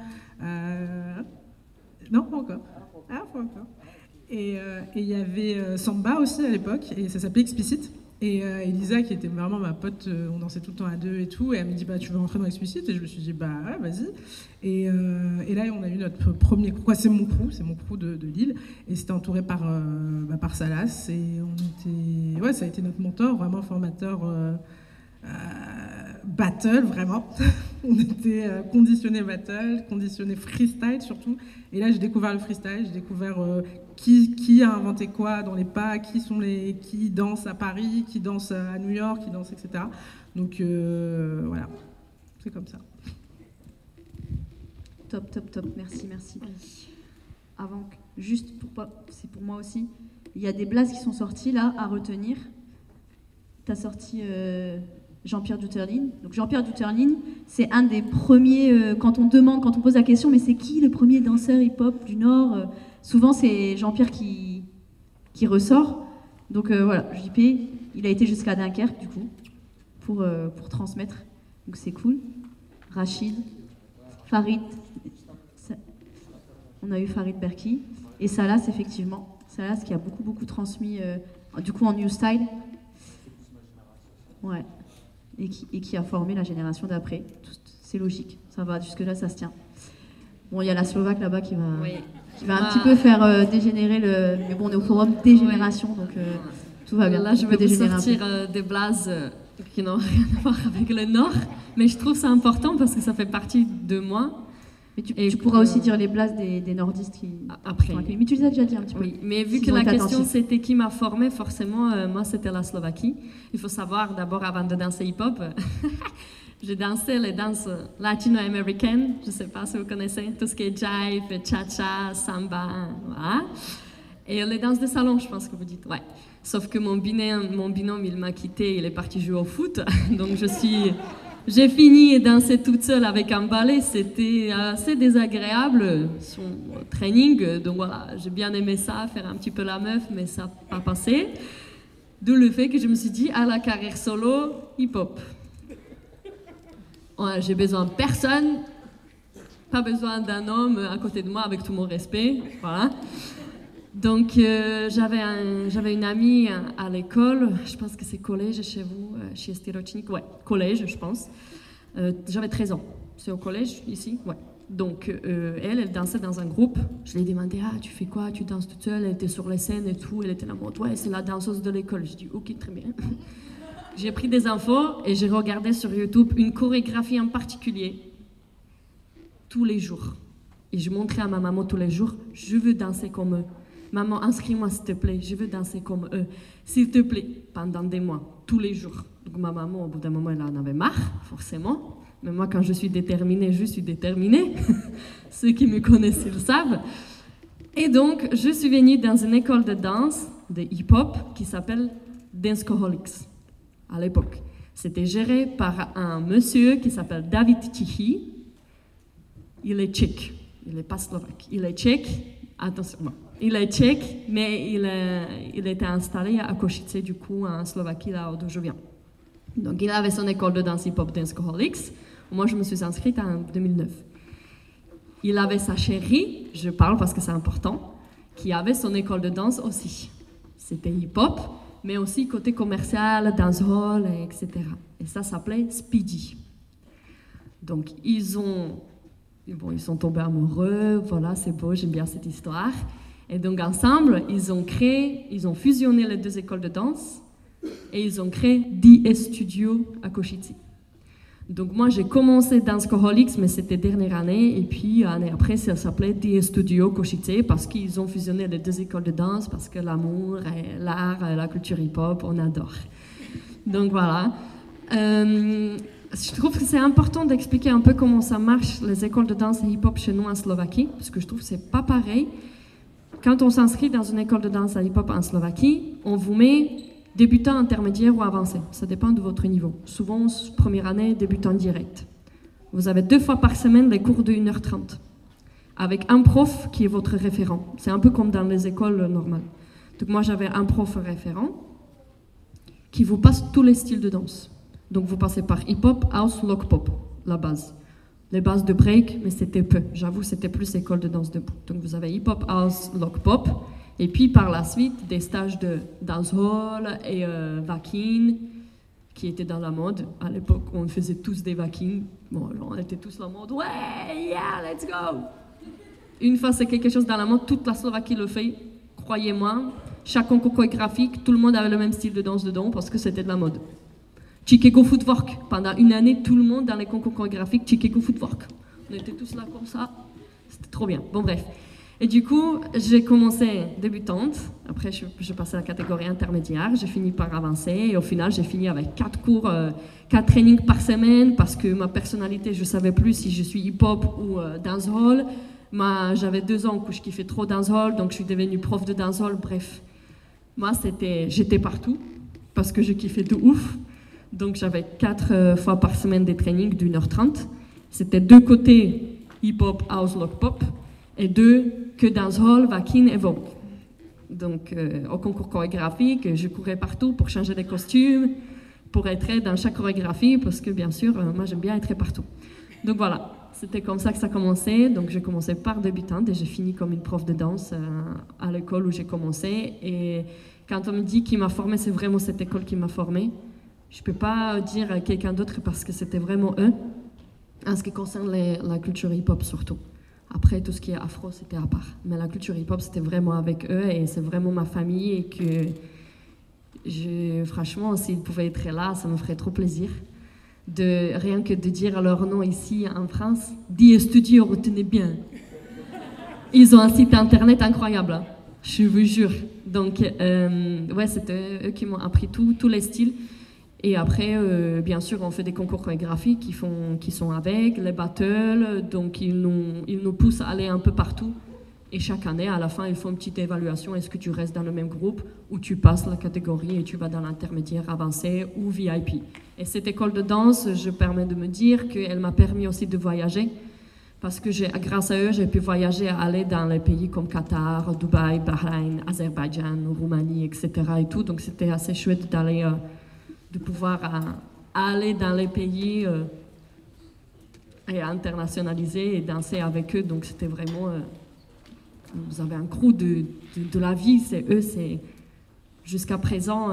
Non, pas encore. Ah, pas encore. Et il y avait Samba aussi à l'époque, et ça s'appelait Explicit. Et Elisa, qui était vraiment ma pote, on dansait tout le temps à deux et tout, et elle me dit bah tu veux rentrer dans Explicit, et je me suis dit bah ouais vas-y. Et là on a eu notre premier crew, c'est mon crew de Lille, et c'était entouré par Salas, et ça a été notre mentor, vraiment formateur battle, vraiment. On était conditionné battle, conditionné freestyle surtout, et là j'ai découvert le freestyle, j'ai découvert qui a inventé quoi dans les pas, qui dansent à Paris, qui dansent à New York, qui dansent, etc. Donc voilà, c'est comme ça. Top, merci. Avant, c'est pour moi aussi, il y a des blazes qui sont sortis là à retenir. Tu as sorti Jean-Pierre Duterline. Donc Jean-Pierre Duterline, c'est un des premiers, quand on pose la question, mais c'est qui le premier danseur hip-hop du Nord souvent c'est Jean-Pierre qui ressort. Donc voilà, JP, il a été jusqu'à Dunkerque du coup, pour transmettre. Donc c'est cool. Rachid, Farid, on a eu Farid Berki, et Salas effectivement. Salas qui a beaucoup transmis, du coup en New Style. Ouais. Et qui a formé la génération d'après. C'est logique, ça va, jusque-là ça se tient. Bon, il y a la Slovaque là-bas qui va un petit peu faire dégénérer mais bon, on est au forum dégénération, donc tout va bien. Là, je vais vous sortir des blazes qui n'ont rien à voir avec le Nord, mais je trouve ça important parce que ça fait partie de moi. Mais tu pourras aussi dire les blazes des nordistes qui... Après. Mais tu les as déjà dit un petit peu. Oui, mais vu que la question c'était qui m'a formé, forcément, moi c'était la Slovaquie. Il faut savoir d'abord, avant de danser hip-hop, j'ai dansé les danses latino-américaines. Je ne sais pas si vous connaissez tout ce qui est jive, cha-cha, samba, voilà. Et les danses de salon, je pense que vous dites, ouais. Sauf que mon binôme, il m'a quitté, il est parti jouer au foot. Donc j'ai fini et dansé toute seule avec un ballet. C'était assez désagréable, son training. Donc voilà, j'ai bien aimé ça, faire un petit peu la meuf, mais ça n'a pas passé. D'où le fait que je me suis dit, à la carrière solo, hip-hop. Ouais, j'ai besoin de personne, pas besoin d'un homme à côté de moi, avec tout mon respect. Voilà. Donc j'avais une amie à l'école, je pense que c'est collège chez vous, chez Stirochnik, ouais, collège je pense. J'avais 13 ans, c'est au collège ici, ouais. Donc elle dansait dans un groupe, je lui ai demandé ah tu fais quoi, tu danses toute seule, elle était sur les scènes et tout, elle était là en mode ouais c'est la danseuse de l'école, j'ai dit ok très bien. J'ai pris des infos et j'ai regardé sur YouTube une chorégraphie en particulier tous les jours. Et je montrais à ma maman tous les jours, je veux danser comme eux. Maman, inscris-moi s'il te plaît, je veux danser comme eux. S'il te plaît, pendant des mois, tous les jours. Donc ma maman, au bout d'un moment, elle en avait marre, forcément. Mais moi, quand je suis déterminée, je suis déterminée. Ceux qui me connaissent, ils le savent. Et donc, je suis venue dans une école de danse, de hip-hop, qui s'appelle Dancecoholics, à l'époque. C'était géré par un monsieur qui s'appelle David Tichy. Il est tchèque, il n'est pas slovaque. Il est tchèque, attention, bon. Il est tchèque, mais il était installé à Košice, du coup, en Slovaquie, là d'où je viens. Donc, il avait son école de danse hip-hop Dancecoholics. Moi, je me suis inscrite en 2009. Il avait sa chérie, je parle parce que c'est important, qui avait son école de danse aussi. C'était hip-hop, mais aussi côté commercial, dancehall, etc. Et ça s'appelait Speedy. Donc, ils sont tombés amoureux, voilà, c'est beau, j'aime bien cette histoire. Et donc ensemble, ils ont fusionné les deux écoles de danse et ils ont créé DS Studio à Košice. Donc moi, j'ai commencé Dancecoholics, mais c'était dernière année, et puis l'année après, ça s'appelait DS Studio Košice parce qu'ils ont fusionné les deux écoles de danse, parce que l'amour, l'art, la culture hip-hop, on adore. Donc voilà. Je trouve que c'est important d'expliquer un peu comment ça marche, les écoles de danse et hip-hop chez nous en Slovaquie, parce que je trouve que c'est pas pareil. Quand on s'inscrit dans une école de danse à hip-hop en Slovaquie, on vous met débutant, intermédiaire ou avancé. Ça dépend de votre niveau. Souvent, première année, débutant direct. Vous avez 2 fois par semaine les cours de 1h30, avec un prof qui est votre référent. C'est un peu comme dans les écoles normales. Donc moi, j'avais un prof référent qui vous passe tous les styles de danse. Donc vous passez par hip-hop, house, lock pop, la base. Les bases de break, mais c'était peu. J'avoue, c'était plus école de danse debout. Donc vous avez hip-hop, house, lock pop, et puis par la suite, des stages de dancehall et vakin, qui étaient dans la mode. À l'époque, on faisait tous des vakin. Bon, on était tous en mode, ouais, yeah, let's go. Une fois c'est quelque chose dans la mode, toute la Slovaquie le fait, croyez-moi. Chaque concours chorégraphique, tout le monde avait le même style de danse dedans parce que c'était de la mode. Chicago Footwork, pendant une année, tout le monde dans les concours chorégraphiques, Chicago Footwork. On était tous là comme ça, c'était trop bien. Bon bref. Et du coup, j'ai commencé débutante, après je passais à la catégorie intermédiaire, j'ai fini par avancer et au final j'ai fini avec 4 cours, 4 trainings par semaine parce que ma personnalité, je ne savais plus si je suis hip-hop ou dancehall. J'avais 2 ans où je kiffais trop dancehall, donc je suis devenue prof de dancehall, bref. Moi, j'étais partout parce que je kiffais de ouf. Donc j'avais 4 fois par semaine des trainings d'1h30. C'était 2 côtés hip-hop, house, lock pop et 2 que dancehall, vakin et vogue. Donc au concours chorégraphique, je courais partout pour changer des costumes, pour être dans chaque chorégraphie parce que bien sûr, moi j'aime bien être partout. Donc voilà, c'était comme ça que ça commençait. Donc j'ai commencé par débutante et j'ai fini comme une prof de danse à l'école où j'ai commencé. Et quand on me dit qui m'a formée, c'est vraiment cette école qui m'a formée. Je ne peux pas dire quelqu'un d'autre parce que c'était vraiment eux, en ce qui concerne la culture hip-hop surtout. Après, tout ce qui est afro, c'était à part. Mais la culture hip-hop, c'était vraiment avec eux et c'est vraiment ma famille et que, franchement, s'ils pouvaient être là, ça me ferait trop plaisir. Rien que de dire leur nom ici en France, Die Studio, retenez bien. Ils ont un site internet incroyable, hein, je vous jure. Donc, ouais, c'était eux qui m'ont appris tous les styles. Et après, bien sûr, on fait des concours chorégraphiques qui sont avec, les battles, donc ils nous poussent à aller un peu partout. Et chaque année, à la fin, ils font une petite évaluation. Est-ce que tu restes dans le même groupe ou tu passes la catégorie et tu vas dans l'intermédiaire avancé ou VIP. Et cette école de danse, je permets de me dire qu'elle m'a permis aussi de voyager. Parce que grâce à eux, j'ai pu voyager, aller dans les pays comme Qatar, Dubaï, Bahreïn, Azerbaïdjan, Roumanie, etc. Et tout. Donc c'était assez chouette d'aller... de pouvoir aller dans les pays et internationaliser et danser avec eux. Donc c'était vraiment... vous avez un crew de la vie, c'est jusqu'à présent,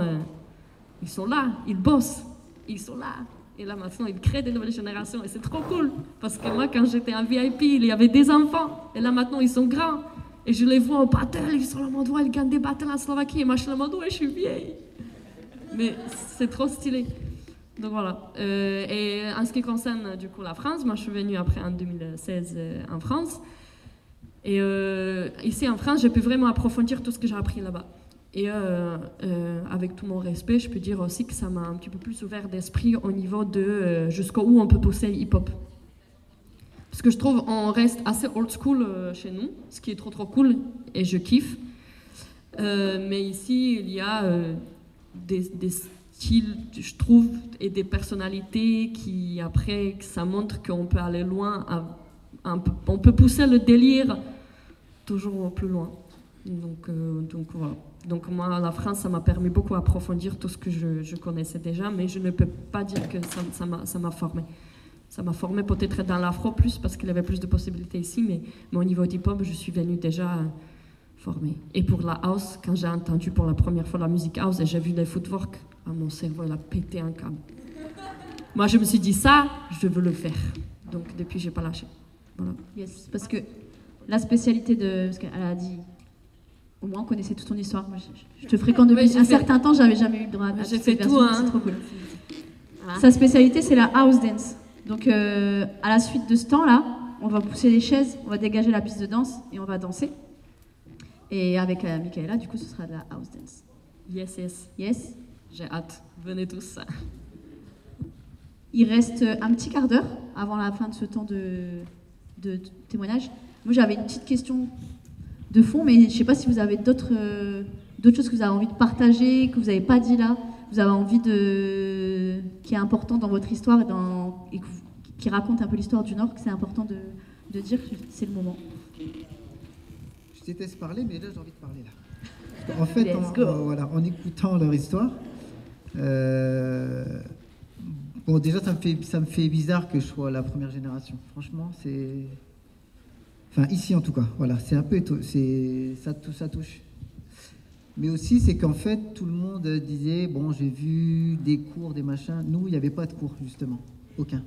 ils sont là, ils bossent, ils sont là. Et là maintenant, ils créent des nouvelles générations et c'est trop cool. Parce que moi, quand j'étais en VIP, il y avait des enfants. Et là maintenant, ils sont grands. Et je les vois au battle, ils sont là en mode, ils gagnent des battles en Slovaquie. Et moi, je suis là en mode, ouais, je suis vieille. Mais c'est trop stylé. Donc voilà. Et en ce qui concerne du coup la France, moi je suis venue après en 2016 en France. Et ici en France, j'ai pu vraiment approfondir tout ce que j'ai appris là-bas. Et avec tout mon respect, je peux dire aussi que ça m'a un petit peu plus ouvert d'esprit au niveau de jusqu'où on peut pousser le hip-hop. Parce que je trouve on reste assez old school chez nous, ce qui est trop cool et je kiffe. Mais ici, il y a... des styles, je trouve, et des personnalités qui, après, ça montre qu'on peut aller loin, on peut pousser le délire toujours plus loin. Donc voilà. Donc moi, la France, ça m'a permis beaucoup d'approfondir tout ce que je connaissais déjà, mais je ne peux pas dire que ça m'a formé. Ça m'a formé peut-être dans l'afro plus, parce qu'il y avait plus de possibilités ici, mais au niveau hip-hop, je suis venue déjà... formée. Et pour la house, quand j'ai entendu pour la première fois la musique house et j'ai vu les footwork, mon cerveau il a pété un câble. Moi je me suis dit ça, je veux le faire. Donc depuis j'ai pas lâché. Voilà. Yes, parce que la spécialité de... Parce qu'elle a dit... Au moins on connaissait toute ton histoire. Moi, je te fréquente depuis un certain temps, j'avais jamais eu le droit à j'ai fait tout, hein. C'est trop cool. Voilà. Sa spécialité c'est la house dance. Donc à la suite de ce temps-là, on va pousser les chaises, on va dégager la piste de danse et on va danser. Et avec Michaela, du coup, ce sera de la house dance. Yes, yes. Yes. J'ai hâte. Venez tous. Il reste un petit quart d'heure avant la fin de ce temps de témoignage. Moi, j'avais une petite question de fond, mais je ne sais pas si vous avez d'autres choses que vous avez envie de partager, que vous n'avez pas dit là, vous avez envie qui est important dans votre histoire qui raconte un peu l'histoire du Nord, que c'est important de dire, c'est le moment. Je déteste parler, mais là j'ai envie de parler là. En fait, voilà, en écoutant leur histoire, bon déjà ça me fait bizarre que je sois la première génération. Franchement, c'est, enfin ici en tout cas, voilà, c'est un peu ça touche. Mais aussi c'est qu'en fait tout le monde disait bon j'ai vu des cours, des machins. Nous il n'y avait pas de cours justement, aucun.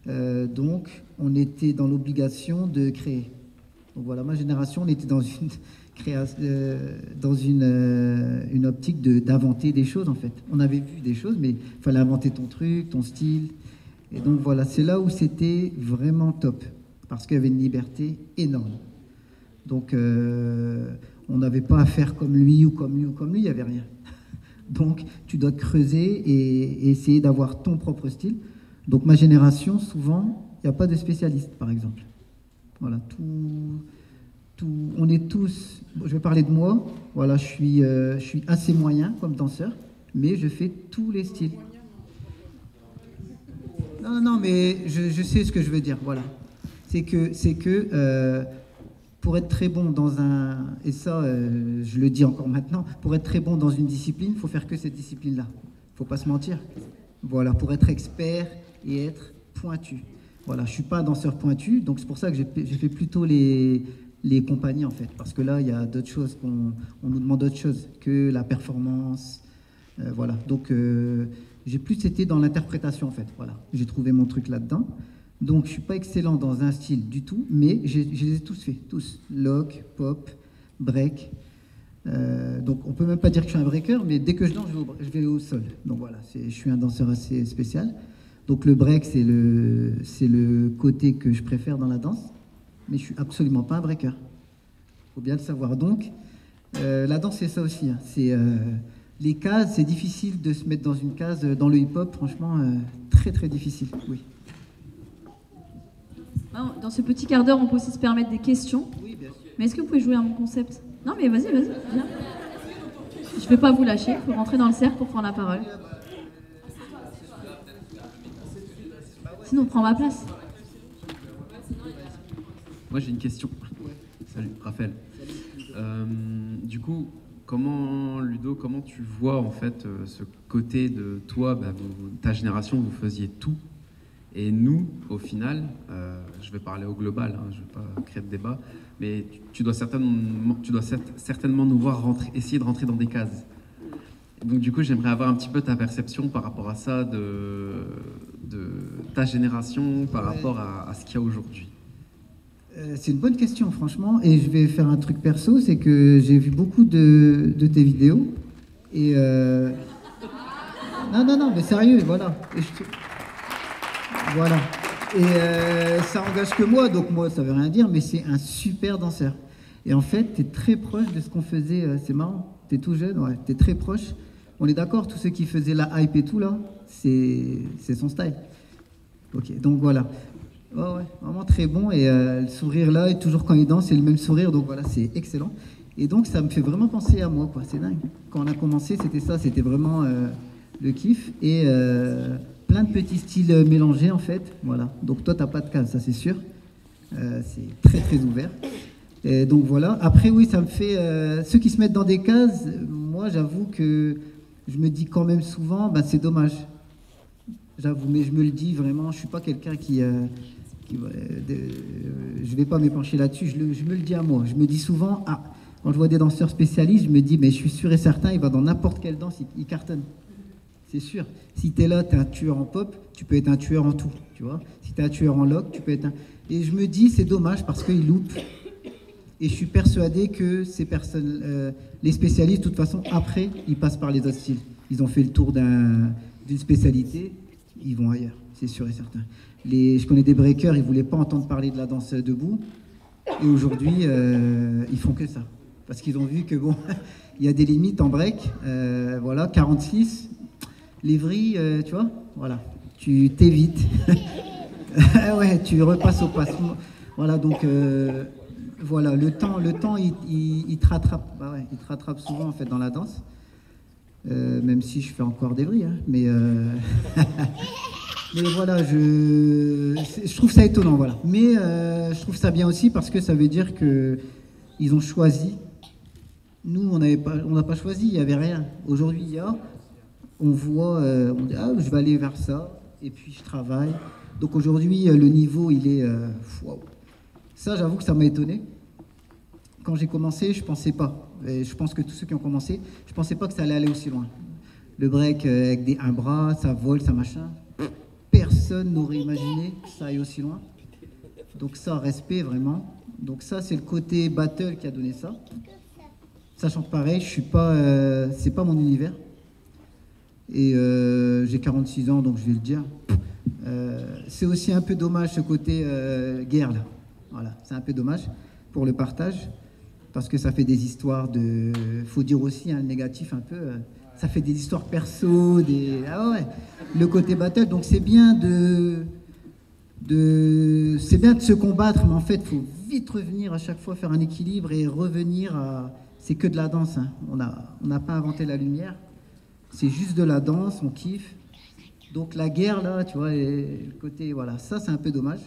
Donc on était dans l'obligation de créer. Donc voilà, ma génération, on était dans une optique d'inventer des choses en fait. On avait vu des choses, mais il fallait inventer ton truc, ton style. Et donc voilà, c'est là où c'était vraiment top, parce qu'il y avait une liberté énorme. Donc on n'avait pas à faire comme lui ou comme lui ou comme lui, il n'y avait rien. Donc tu dois te creuser et essayer d'avoir ton propre style. Donc ma génération, souvent, il n'y a pas de spécialiste, par exemple. Voilà, on est tous, je vais parler de moi, voilà, je suis assez moyen comme danseur, mais je fais tous les styles. Non, mais je sais ce que je veux dire, voilà. C'est que pour être très bon dans et ça, je le dis encore maintenant, pour être très bon dans une discipline, il faut faire que cette discipline-là. Il ne faut pas se mentir. Voilà, pour être expert et être pointu. Voilà, je ne suis pas un danseur pointu, donc c'est pour ça que j'ai fait plutôt les compagnies, en fait. Parce que là, il y a d'autres choses, on nous demande d'autres choses que la performance. Voilà, donc j'ai plus été dans l'interprétation, en fait. Voilà, j'ai trouvé mon truc là-dedans. Donc, je ne suis pas excellent dans un style du tout, mais je les ai tous faits, tous. Lock, pop, break. Donc, on ne peut même pas dire que je suis un breaker, mais dès que je danse, je vais au sol. Donc voilà, je suis un danseur assez spécial. Donc le break, c'est le côté que je préfère dans la danse, mais je suis absolument pas un breaker. Faut bien le savoir. Donc, la danse, c'est ça aussi. Hein. C'est les cases, c'est difficile de se mettre dans une case. Dans le hip-hop, franchement, très très difficile. Oui. Dans ce petit quart d'heure, on peut aussi se permettre des questions. Oui, bien sûr. Mais est-ce que vous pouvez jouer à mon concept? Non, mais vas-y, viens. Je vais pas vous lâcher. Il faut rentrer dans le cercle pour prendre la parole. Sinon, on prend ma place. Moi, j'ai une question. Salut, Raphaël. Du coup, Ludo, comment tu vois en fait ce côté de toi, ta génération, vous faisiez tout, et nous, au final, je vais parler au global, hein, je ne vais pas créer de débat, mais tu dois certainement nous voir essayer de rentrer dans des cases. Donc du coup, j'aimerais avoir un petit peu ta perception par rapport à ça, de ta génération, par rapport à ce qu'il y a aujourd'hui. C'est une bonne question, franchement. Et je vais faire un truc perso, c'est que j'ai vu beaucoup de tes vidéos. Et non, mais sérieux, voilà. Voilà. Et ça engage que moi, donc moi, ça veut rien dire, mais c'est un super danseur. Et en fait, tu es très proche de ce qu'on faisait. C'est marrant. Tu es tout jeune, ouais. Tu es très proche. On est d'accord, tous ceux qui faisaient la hype et tout, là, c'est son style. Ok, donc voilà. Oh ouais, vraiment très bon. Et le sourire là, et toujours quand il danse, c'est le même sourire. Donc voilà, c'est excellent. Et donc ça me fait vraiment penser à moi, quoi. C'est dingue. Quand on a commencé, c'était ça. C'était vraiment le kiff. Et plein de petits styles mélangés, en fait. Voilà. Donc toi, t'as pas de case, ça c'est sûr. C'est très, très ouvert. Et donc voilà. Après, oui, ça me fait... ceux qui se mettent dans des cases, moi, j'avoue que je me dis quand même souvent, c'est dommage. J'avoue, mais je me le dis vraiment, je suis pas quelqu'un je vais pas m'épancher là-dessus, je me le dis à moi. Je me dis souvent, quand je vois des danseurs spécialistes, je me dis, mais je suis sûr et certain, il va dans n'importe quelle danse, il cartonne. C'est sûr. Si tu es là, tu es un tueur en pop, tu peux être un tueur en tout, tu vois. Si tu es un tueur en lock, tu peux être un... Et je me dis, c'est dommage parce qu'ils loupent. Et je suis persuadé que ces personnes, les spécialistes, de toute façon, après, ils passent par les autres styles. Ils ont fait le tour d'une spécialité, ils vont ailleurs, c'est sûr et certain. Je connais des breakers, ils ne voulaient pas entendre parler de la danse debout. Et aujourd'hui, ils font que ça. Parce qu'ils ont vu que, bon, il y a des limites en break. Voilà, 46, les vrilles, tu vois, voilà, tu t'évites. Ouais, tu repasses au passement. Voilà, donc... voilà, le temps, il te rattrape. Bah ouais, il te rattrape souvent en fait dans la danse. Même si je fais encore des vrilles, hein, mais Mais voilà, je trouve ça étonnant, voilà. Mais je trouve ça bien aussi parce que ça veut dire qu'ils ont choisi. Nous, on n'a pas choisi, il n'y avait rien. Aujourd'hui, on voit, on dit, ah, je vais aller vers ça, et puis je travaille. Donc aujourd'hui, le niveau, il est... wow. Ça, j'avoue que ça m'a étonné. Quand j'ai commencé, je ne pensais pas. Et je pense que tous ceux qui ont commencé, je ne pensais pas que ça allait aller aussi loin. Le break avec un bras, ça vole, ça machin. Personne n'aurait imaginé que ça aille aussi loin. Donc ça, respect vraiment. Donc ça, c'est le côté battle qui a donné ça. Sachant que pareil, je suis pas, c'est pas mon univers. Et j'ai 46 ans, donc je vais le dire. C'est aussi un peu dommage ce côté guerre là. Voilà, c'est un peu dommage pour le partage. Parce que ça fait des histoires de... faut dire aussi, le négatif un peu... ça fait des histoires perso, ah ouais, le côté battle. Donc c'est bien c'est bien de se combattre, mais en fait, il faut vite revenir à chaque fois, faire un équilibre et revenir à... C'est que de la danse, hein. On n'a pas inventé la lumière. C'est juste de la danse, on kiffe. Donc la guerre, là, tu vois, et le côté... Voilà, ça, c'est un peu dommage.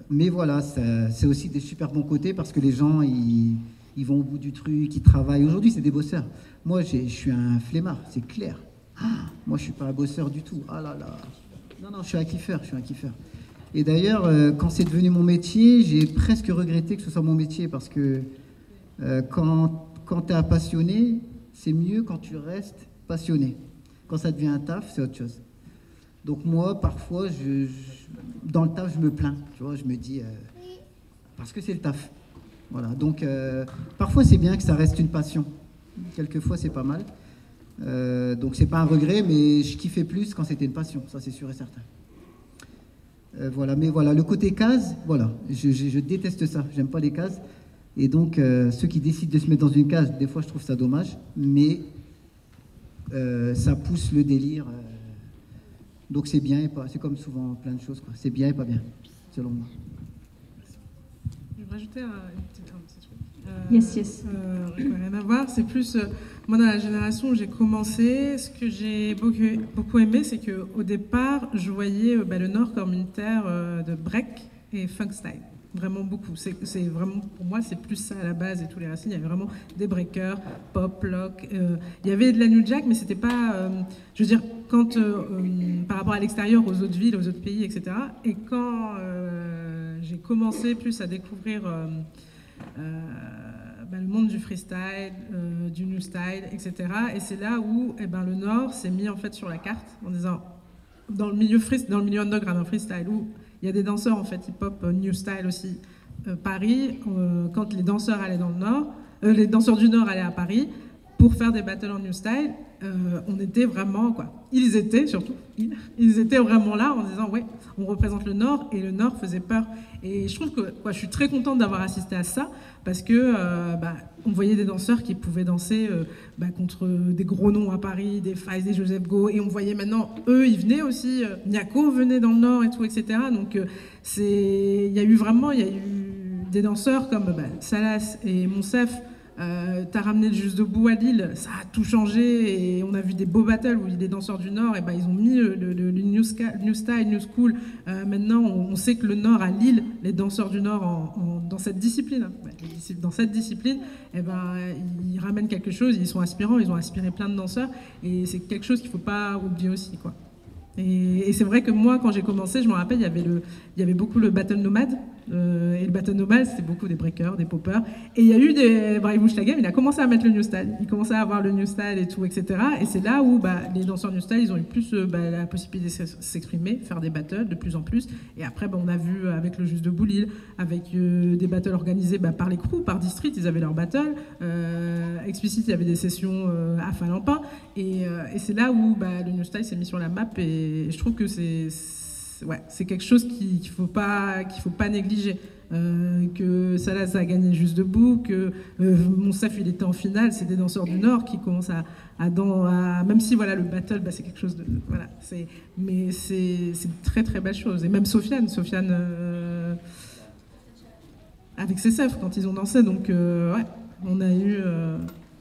Mais voilà, c'est aussi des super bons côtés parce que les gens, ils vont au bout du truc, ils travaillent. Aujourd'hui, c'est des bosseurs. Moi, je suis un flemmard, c'est clair. Moi, je suis pas un bosseur du tout. Ah là là. Non, je suis un kiffeur, Et d'ailleurs, quand c'est devenu mon métier, j'ai presque regretté que ce soit mon métier parce que quand tu es un passionné, c'est mieux quand tu restes passionné. Quand ça devient un taf, c'est autre chose. Donc moi, parfois, dans le taf, je me plains. Tu vois, je me dis... parce que c'est le taf. Voilà. Donc, parfois, c'est bien que ça reste une passion. Quelquefois, c'est pas mal. Donc, c'est pas un regret, mais je kiffais plus quand c'était une passion. Ça, c'est sûr et certain. Voilà. Mais voilà, le côté case, voilà. Je déteste ça. J'aime pas les cases. Et donc, ceux qui décident de se mettre dans une case, des fois, je trouve ça dommage. Mais ça pousse le délire... Donc c'est bien et pas, c'est comme souvent plein de choses, quoi. C'est bien et pas bien, selon moi. Je vais rajouter une petite truc. Yes. Rien à voir, c'est plus, moi dans la génération où j'ai commencé, ce que j'ai beaucoup aimé, c'est qu'au départ, je voyais le Nord comme une terre de break et funk style. Vraiment beaucoup. C'est vraiment, pour moi, c'est plus ça à la base et tous les racines. Il y avait vraiment des breakers, pop, lock. Il y avait de la New Jack, mais c'était pas... je veux dire, quand par rapport à l'extérieur, aux autres villes, aux autres pays, etc. Et quand j'ai commencé plus à découvrir le monde du freestyle, du new style, etc. Et c'est là où le Nord s'est mis en fait sur la carte en disant, dans le milieu underground, en freestyle, où il y a des danseurs en fait hip-hop, new style aussi, Paris, quand les danseurs allaient dans le Nord, les danseurs du Nord allaient à Paris pour faire des battles en new style, on était vraiment, ils étaient vraiment là en disant, ouais, on représente le Nord, et le Nord faisait peur. Et je trouve que je suis très contente d'avoir assisté à ça, parce que on voyait des danseurs qui pouvaient danser contre des gros noms à Paris, des Faiz, des Joseph Go, et on voyait maintenant, eux, ils venaient aussi, Niako venait dans le Nord et tout, etc. Donc il y a eu des danseurs comme Salas et Monsef. T'as ramené le Juste Debout à Lille, ça a tout changé et on a vu des beaux battles où les danseurs du Nord, ils ont mis le new style, new school. Maintenant, on sait que le Nord, à Lille, les danseurs du Nord dans cette discipline, ils ramènent quelque chose, ils sont aspirants, ils ont aspiré plein de danseurs et c'est quelque chose qu'il ne faut pas oublier aussi, quoi. Et c'est vrai que moi, quand j'ai commencé, je me rappelle, il y avait beaucoup le battle nomade. Et le battle nomade, c'était beaucoup des breakers, des poppers. Et il y a eu des... Brahim Mouchlaghem, il a commencé à mettre le new style. Il commençait à avoir le new style et tout, etc. Et c'est là où les danseurs new style, ils ont eu plus la possibilité de s'exprimer, faire des battles de plus en plus. Et après, on a vu avec le Juste Debout Lille, avec des battles organisés par les crews, par district, ils avaient leurs battles. Explicite, il y avait des sessions à Falampin. Et c'est là où le new style s'est mis sur la map. Et je trouve que c'est quelque chose qu'il faut pas négliger. Que Salas a gagné Juste Debout, que Monsef il était en finale, c'est des danseurs du Nord qui commencent à même si le battle c'est quelque chose de mais c'est une très très belle chose. Et même Sofiane avec ses Sef quand ils ont dansé, donc on a eu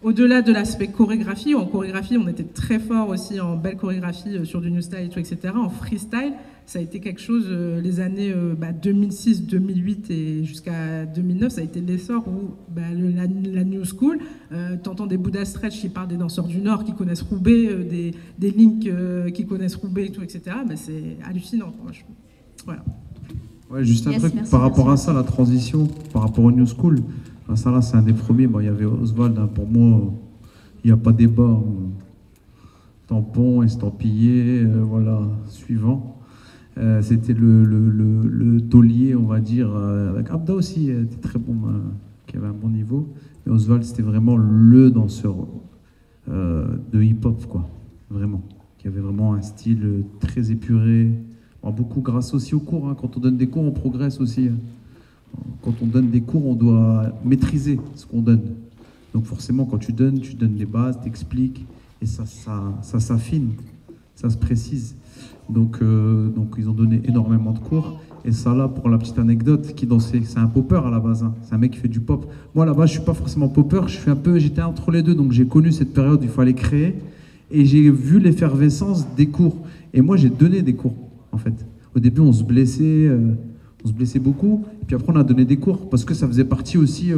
au-delà de l'aspect chorégraphie, en chorégraphie, on était très fort aussi en belle chorégraphie sur du new style et tout, etc. En freestyle, ça a été quelque chose, les années 2006, 2008 et jusqu'à 2009, ça a été l'essor où la new school, t'entends des Buddha Stretch qui parlent des danseurs du Nord qui connaissent Roubaix, des Link qui connaissent Roubaix et tout, etc. C'est hallucinant. Voilà. Ouais, juste un truc, merci, par rapport merci. à ça, la transition, par rapport au New School, ça là c'est un des premiers, il y avait Oswald, hein, pour moi, il n'y a pas débat, tampon, estampillé, voilà, suivant. C'était le taulier, on va dire, avec Abda aussi, était très bon, qui avait un bon niveau. Et Oswald, c'était vraiment le danseur de hip-hop, quoi, vraiment, qui avait vraiment un style très épuré. Beaucoup grâce aussi aux cours, hein. Quand on donne des cours, on progresse aussi. Quand on donne des cours, on doit maîtriser ce qu'on donne. Donc forcément, quand tu donnes des bases, t'expliques, et ça s'affine, ça se précise. Donc ils ont donné énormément de cours. Et ça là, pour la petite anecdote, qui dansait, c'est un popper à la base, hein. C'est un mec qui fait du pop. Moi là-bas, je suis pas forcément popper, j'étais entre les deux, donc j'ai connu cette période où il fallait créer, et j'ai vu l'effervescence des cours. Et moi, j'ai donné des cours. En fait, au début, on se blessait beaucoup. Et puis après, on a donné des cours parce que ça faisait partie aussi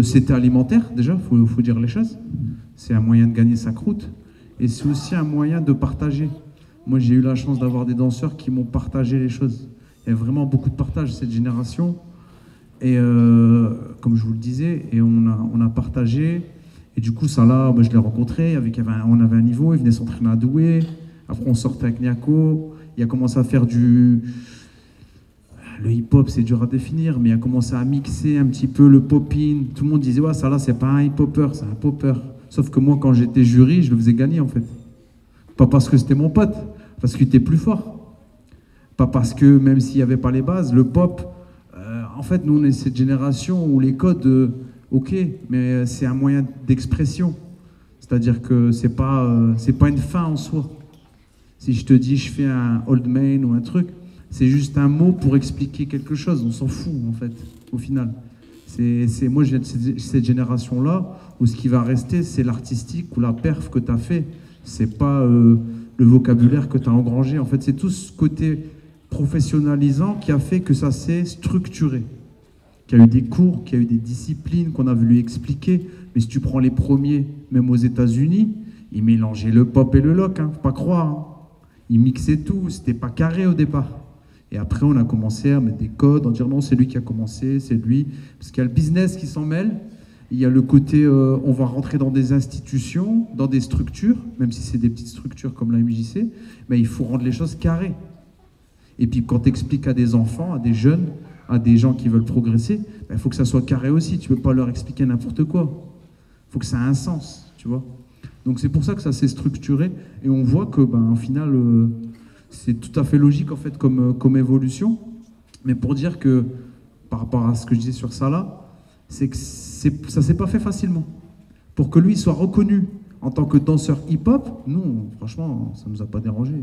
c'était alimentaire. Déjà, faut dire les choses. C'est un moyen de gagner sa croûte et c'est aussi un moyen de partager. Moi, j'ai eu la chance d'avoir des danseurs qui m'ont partagé les choses. Il y a vraiment beaucoup de partage cette génération. Et comme je vous le disais, et on a partagé. Et du coup, ça là, je l'ai rencontré. On avait un niveau. Il venait s'entraîner à Douai. Après, on sortait avec Niako. Il a commencé à faire le hip-hop, c'est dur à définir, mais il a commencé à mixer un petit peu le pop-in. Tout le monde disait, ouais, ça là, c'est pas un hip-hopper, c'est un popper. Sauf que moi, quand j'étais jury, je le faisais gagner, en fait. Pas parce que c'était mon pote, parce qu'il était plus fort. Pas parce que, même s'il n'y avait pas les bases, le pop, en fait, nous, on est cette génération où les codes, ok, mais c'est un moyen d'expression. C'est-à-dire que c'est pas une fin en soi. Si je te dis je fais un old man ou un truc, c'est juste un mot pour expliquer quelque chose. On s'en fout en fait, au final. Moi je viens de cette génération-là où ce qui va rester c'est l'artistique ou la perf que tu as fait. C'est pas le vocabulaire que tu as engrangé. En fait, c'est tout ce côté professionnalisant qui a fait que ça s'est structuré. Qu'il y a eu des cours, qu'il y a eu des disciplines qu'on a voulu expliquer. Mais si tu prends les premiers, même aux États-Unis, ils mélangeaient le pop et le lock, hein, faut pas croire. Hein. Ils mixaient tout, c'était pas carré au départ. Et après, on a commencé à mettre des codes, en dire non, c'est lui qui a commencé, c'est lui. Parce qu'il y a le business qui s'en mêle, il y a le côté, on va rentrer dans des institutions, dans des structures, même si c'est des petites structures comme la MJC, mais il faut rendre les choses carrées. Et puis quand tu expliques à des enfants, à des jeunes, à des gens qui veulent progresser, il faut que ça soit carré aussi. Tu ne peux pas leur expliquer n'importe quoi. Il faut que ça ait un sens, tu vois. Donc c'est pour ça que ça s'est structuré et on voit que, au final, c'est tout à fait logique en fait comme évolution. Mais pour dire que, par rapport à ce que je disais sur ça là, c'est que ça s'est pas fait facilement. Pour que lui soit reconnu en tant que danseur hip-hop, nous, franchement, ça nous a pas dérangé,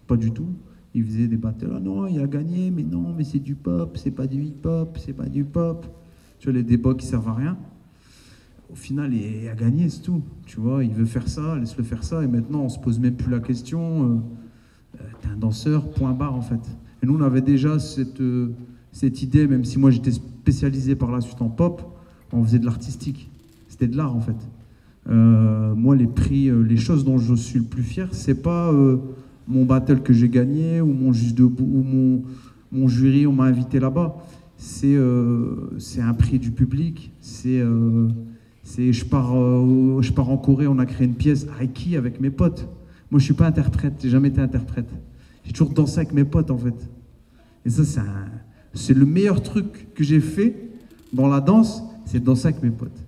pas du tout. Il faisait des battles, ah non, il a gagné, mais non, mais c'est du pop, c'est pas du hip-hop, c'est pas du pop. Tu vois, les débats qui servent à rien. Au final, il a gagné, c'est tout. Tu vois, il veut faire ça, laisse-le faire ça. Et maintenant, on se pose même plus la question. T'es un danseur, point barre, en fait. Et nous, on avait déjà cette idée, même si moi, j'étais spécialisé par la suite en pop, on faisait de l'artistique. C'était de l'art, en fait. Moi, les prix, les choses dont je suis le plus fier, c'est pas mon battle que j'ai gagné ou mon juste debout ou mon jury, on m'a invité là-bas. C'est un prix du public. Je pars en Corée, on a créé une pièce Aiki avec mes potes. Moi, je suis pas interprète, j'ai jamais été interprète. J'ai toujours dansé avec mes potes, en fait. Et ça, c'est le meilleur truc que j'ai fait dans la danse, c'est de danser avec mes potes.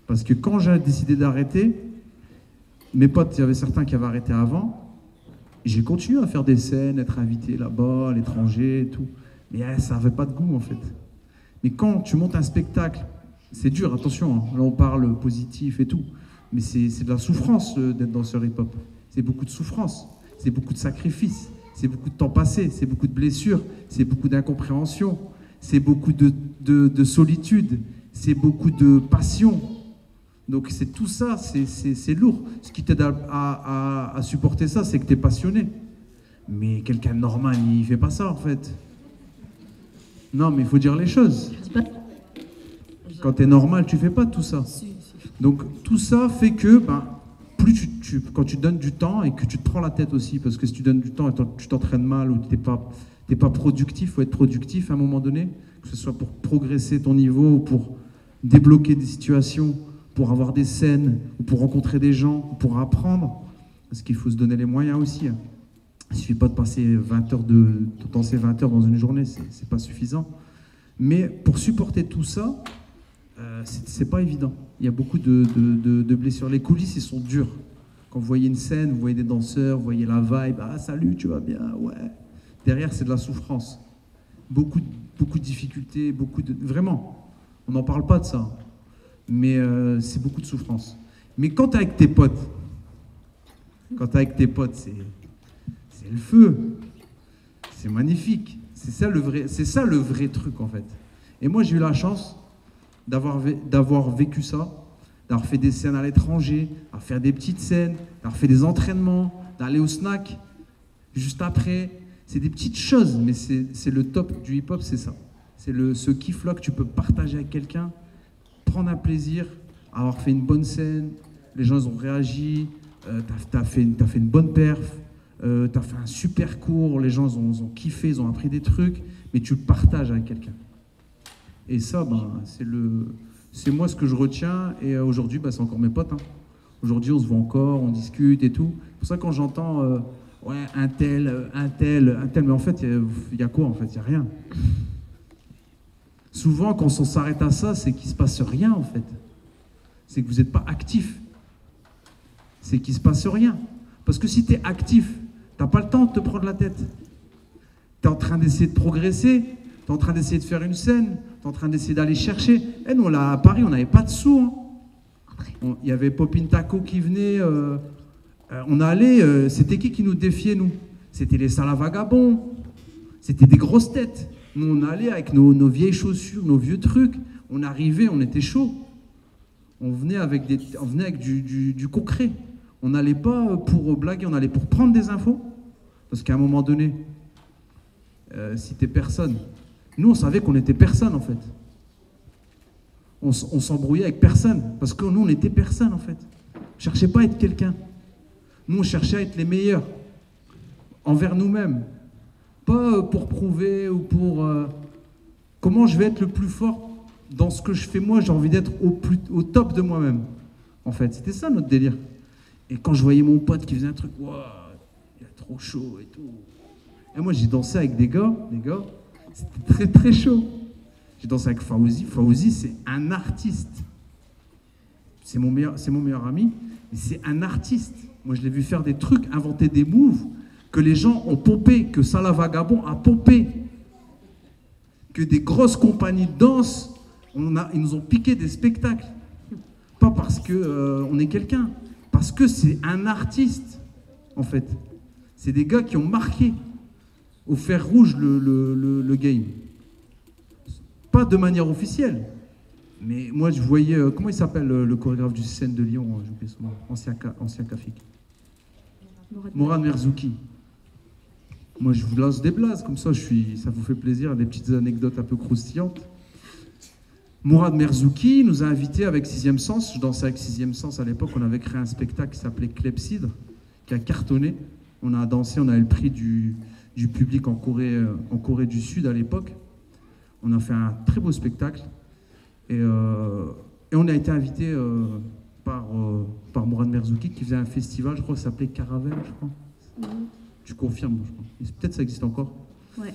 Parce que quand j'ai décidé d'arrêter, mes potes, il y avait certains qui avaient arrêté avant, j'ai continué à faire des scènes, être invité là-bas, à l'étranger et tout. Mais ça n'avait pas de goût, en fait. Mais quand tu montes un spectacle, c'est dur, attention, hein. Là on parle positif et tout, mais c'est de la souffrance d'être danseur hip-hop. C'est beaucoup de souffrance, c'est beaucoup de sacrifices, c'est beaucoup de temps passé, c'est beaucoup de blessures, c'est beaucoup d'incompréhension, c'est beaucoup de solitude, c'est beaucoup de passion. Donc c'est tout ça, c'est lourd. Ce qui t'aide à supporter ça, c'est que tu es passionné. Mais quelqu'un de normal, il fait pas ça en fait. Non, mais il faut dire les choses. Quand tu es normal, tu fais pas tout ça. Donc tout ça fait que plus quand tu donnes du temps et que tu te prends la tête aussi, parce que si tu donnes du temps et tu t'entraînes mal ou t'es pas productif, il faut être productif à un moment donné, que ce soit pour progresser ton niveau ou pour débloquer des situations, pour avoir des scènes, ou pour rencontrer des gens, ou pour apprendre, parce qu'il faut se donner les moyens aussi. Hein. Il ne suffit pas de passer 20 heures de danser 20 heures dans une journée, c'est pas suffisant. Mais pour supporter tout ça, c'est pas évident. Il y a beaucoup de blessures. Les coulisses, ils sont durs. Quand vous voyez une scène, vous voyez des danseurs, vous voyez la vibe, ah salut, tu vas bien, ouais. Derrière, c'est de la souffrance. Beaucoup de difficultés, vraiment, on n'en parle pas de ça. Mais c'est beaucoup de souffrance. Mais quand t'es avec tes potes, c'est le feu. C'est magnifique. C'est ça le vrai truc en fait. Et moi j'ai eu la chance d'avoir vécu ça, d'avoir fait des scènes à l'étranger, à faire des petites scènes, d'avoir fait des entraînements, d'aller au snack juste après. C'est des petites choses, mais c'est le top du hip-hop, c'est ça. C'est ce kiff-là que tu peux partager avec quelqu'un, prendre un plaisir, avoir fait une bonne scène, les gens ils ont réagi, t'as fait une bonne perf, t'as fait un super cours, les gens ils ont kiffé, ils ont appris des trucs, mais tu le partages avec quelqu'un. Et ça, c'est moi ce que je retiens, et aujourd'hui, c'est encore mes potes. Hein. Aujourd'hui, on se voit encore, on discute et tout. C'est pour ça quand j'entends, ouais, un tel, mais en fait, il y a quoi en fait? Il n'y a rien. Souvent, quand on s'arrête à ça, c'est qu'il ne se passe rien, en fait. C'est que vous n'êtes pas actif. C'est qu'il ne se passe rien. Parce que si tu es actif, tu n'as pas le temps de te prendre la tête. Tu es en train d'essayer de progresser, tu es en train d'essayer de faire une scène, tu es en train d'essayer d'aller chercher. Et nous, là, à Paris, on n'avait pas de sous. Hein. Il y avait Popin Taco qui venait. On allait. C'était qui nous défiait, nous? C'était les salles à vagabonds. C'était des grosses têtes. Nous, on allait avec nos vieilles chaussures, nos vieux trucs. On arrivait, on était chaud. On venait avec du concret. On n'allait pas pour blaguer, on allait pour prendre des infos. Parce qu'à un moment donné, si t'es personne, nous, on savait qu'on était personne, en fait. On s'embrouillait avec personne. Parce que nous, on était personne, en fait. On cherchait pas à être quelqu'un. Nous, on cherchait à être les meilleurs. Envers nous-mêmes. Pas pour prouver ou pour... comment je vais être le plus fort dans ce que je fais moi, j'ai envie d'être au top de moi-même. En fait, c'était ça notre délire. Et quand je voyais mon pote qui faisait un truc, waouh, il est trop chaud et tout. Et moi, j'ai dansé avec des gars, c'était très très chaud. J'ai dansé avec Fawzi. Fawzi, c'est un artiste. C'est mon meilleur ami, mais c'est un artiste. Moi, je l'ai vu faire des trucs, inventer des moves que les gens ont pompé, que Salah Vagabond a pompé, que des grosses compagnies de danse, ils nous ont piqué des spectacles. Pas parce qu'on est quelqu'un, parce que c'est un artiste, en fait. C'est des gars qui ont marqué au fer rouge le game. Pas de manière officielle, mais moi je voyais, comment il s'appelle le chorégraphe du scène de Lyon, j'ai oublié son nom, ancien Kafik. Morad Merzouki. Moi, je vous lance des blazes, comme ça, ça vous fait plaisir, des petites anecdotes un peu croustillantes. Morad Merzouki nous a invités avec 6e Sens. Je dansais avec 6e Sens à l'époque. On avait créé un spectacle qui s'appelait Clepsydre, qui a cartonné. On a dansé, on a eu le prix du public en Corée du Sud à l'époque. On a fait un très beau spectacle. Et on a été invité par Morad Merzouki, qui faisait un festival, je crois que ça s'appelait Caravelle, je crois. Tu confirmes, je crois. Peut-être ça existe encore. Ouais.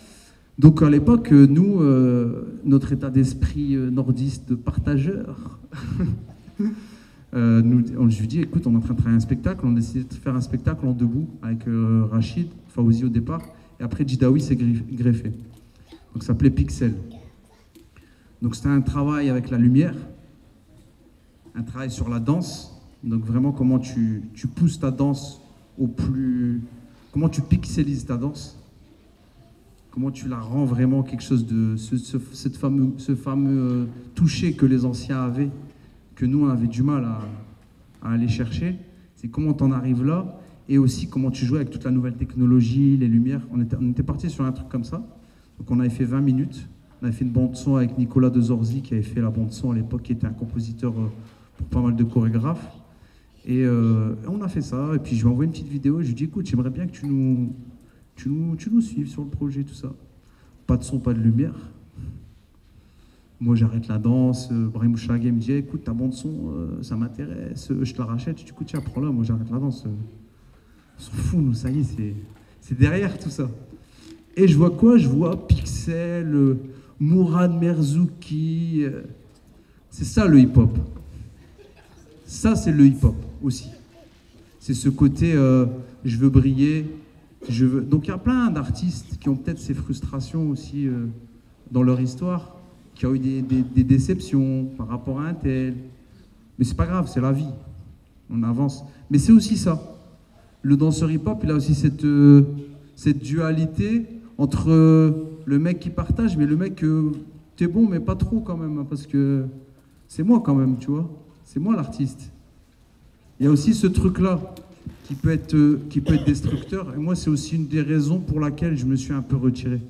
Donc à l'époque, nous, notre état d'esprit nordiste de partageur, je lui dis, écoute, on est en train de travailler un spectacle, on a décidé de faire un spectacle en debout avec Rachid, Fawzi au départ, et après Jidawi s'est greffé. Donc ça s'appelait Pixel. Donc c'était un travail avec la lumière, un travail sur la danse, donc vraiment comment tu pousses ta danse au plus... Comment tu pixelises ta danse? Comment tu la rends vraiment quelque chose de... ce fameux toucher que les anciens avaient, que nous, on avait du mal à aller chercher. C'est comment t'en arrives là, et aussi comment tu jouais avec toute la nouvelle technologie, les lumières. On était parti sur un truc comme ça. Donc on avait fait 20 minutes. On avait fait une bande-son avec Nicolas de Zorzi, qui avait fait la bande-son à l'époque, qui était un compositeur pour pas mal de chorégraphes. Et on a fait ça, et puis je lui ai envoyé une petite vidéo, et je lui ai dit, écoute, j'aimerais bien que tu nous suives sur le projet, tout ça. Pas de son, pas de lumière. Moi, j'arrête la danse. Brahim Bouchalagé me dit, écoute, ta bande son, ça m'intéresse, je te la rachète. Je dis, écoute, tiens, prends-la, moi j'arrête la danse. On s'en fout, nous, ça y est, c'est derrière tout ça. Et je vois quoi? Je vois Pixel, Mourad Merzouki. C'est ça le hip-hop. Ça, c'est le hip-hop aussi. C'est ce côté, je veux briller. Donc il y a plein d'artistes qui ont peut-être ces frustrations aussi dans leur histoire, qui ont eu des déceptions par rapport à un tel. Mais c'est pas grave, c'est la vie. On avance. Mais c'est aussi ça. Le danseur hip-hop, il a aussi cette dualité entre le mec qui partage, mais le mec, t'es bon, mais pas trop quand même, parce que c'est moi quand même, tu vois. C'est moi l'artiste. Il y a aussi ce truc-là qui peut être destructeur. Et moi, c'est aussi une des raisons pour laquelle je me suis un peu retiré.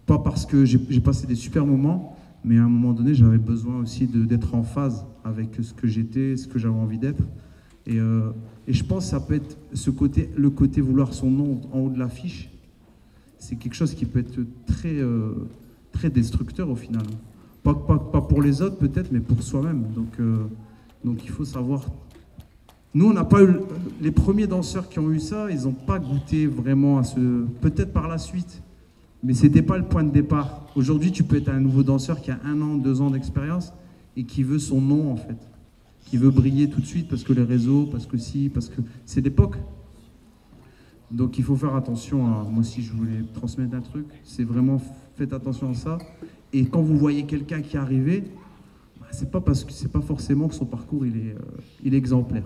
Pas parce que j'ai passé des super moments, mais à un moment donné, j'avais besoin aussi d'être en phase avec ce que j'étais, ce que j'avais envie d'être. Et je pense que ça peut être le côté vouloir son nom en haut de l'affiche. C'est quelque chose qui peut être très destructeur au final. Pas pour les autres peut-être, mais pour soi-même. Donc il faut savoir. Nous, on n'a pas eu. Les premiers danseurs qui ont eu ça, ils n'ont pas goûté vraiment à ce. Peut-être par la suite, mais c'était pas le point de départ. Aujourd'hui, tu peux être un nouveau danseur qui a 1 an, 2 ans d'expérience et qui veut son nom en fait, qui veut briller tout de suite parce que les réseaux, parce que c'est l'époque. Donc il faut faire attention à. Moi aussi, je voulais transmettre un truc. C'est vraiment faites attention à ça. Et quand vous voyez quelqu'un qui est arrivé, c'est pas forcément que son parcours il est exemplaire.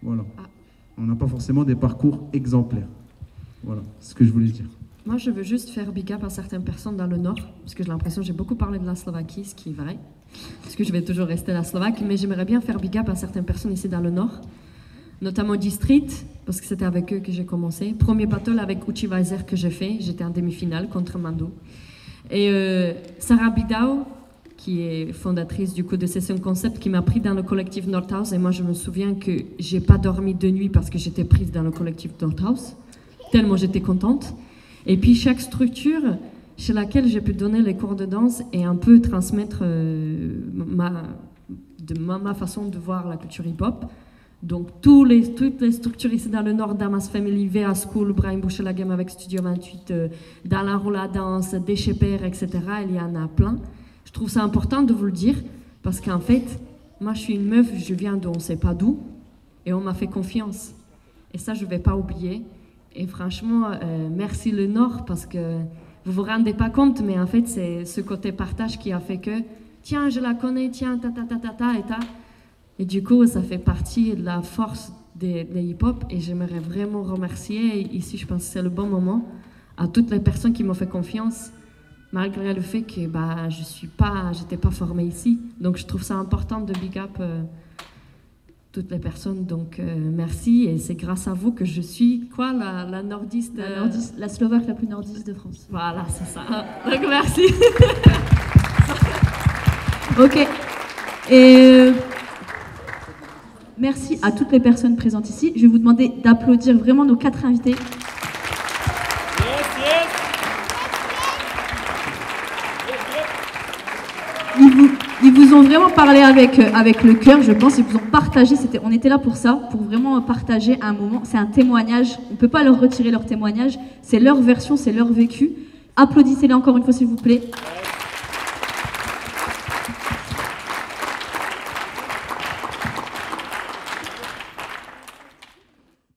Voilà. On n'a pas forcément des parcours exemplaires. Voilà, c'est ce que je voulais dire. Moi, je veux juste faire big up à certaines personnes dans le Nord, parce que j'ai l'impression que j'ai beaucoup parlé de la Slovaquie, ce qui est vrai, parce que je vais toujours rester la Slovaque, mais j'aimerais bien faire big up à certaines personnes ici dans le Nord, notamment District, parce que c'était avec eux que j'ai commencé. Premier battle avec Uchi Weiser que j'ai fait, j'étais en demi-finale contre Mando. Et Sarah Bidao, qui est fondatrice du coup de Session Concept, qui m'a pris dans le collectif Nordhaus. Et moi, je me souviens que j'ai pas dormi de nuit parce que j'étais prise dans le collectif Nordhaus, tellement j'étais contente. Et puis chaque structure chez laquelle j'ai pu donner les cours de danse et un peu transmettre ma façon de voir la culture hip-hop. Donc toutes les structures ici dans le Nord, Damas Family, VA School, Brahim Bouchalagé avec Studio 28, dans la roue la danse, Déchepère, etc. Il y en a plein. Je trouve ça important de vous le dire parce qu'en fait, moi je suis une meuf, je viens de on sait pas d'où et on m'a fait confiance. Et ça, je vais pas oublier. Et franchement, merci le Nord parce que vous vous rendez pas compte, mais en fait, c'est ce côté partage qui a fait que tiens, je la connais, tiens, et du coup, ça fait partie de la force des hip-hop et j'aimerais vraiment remercier, ici je pense que c'est le bon moment, à toutes les personnes qui m'ont fait confiance, malgré le fait que j'étais pas formée ici. Donc je trouve ça important de big up toutes les personnes. Donc merci et c'est grâce à vous que je suis la nordiste, la Slovaque la plus nordiste de France. Voilà, c'est ça. Donc merci. Ok. Et merci à toutes les personnes présentes ici. Je vais vous demander d'applaudir vraiment nos 4 invités. Ils vous ont vraiment parlé avec le cœur, je pense. Ils vous ont partagé. On était là pour ça, pour vraiment partager un moment. C'est un témoignage. On ne peut pas leur retirer leur témoignage. C'est leur version, c'est leur vécu. Applaudissez-les encore une fois, s'il vous plaît.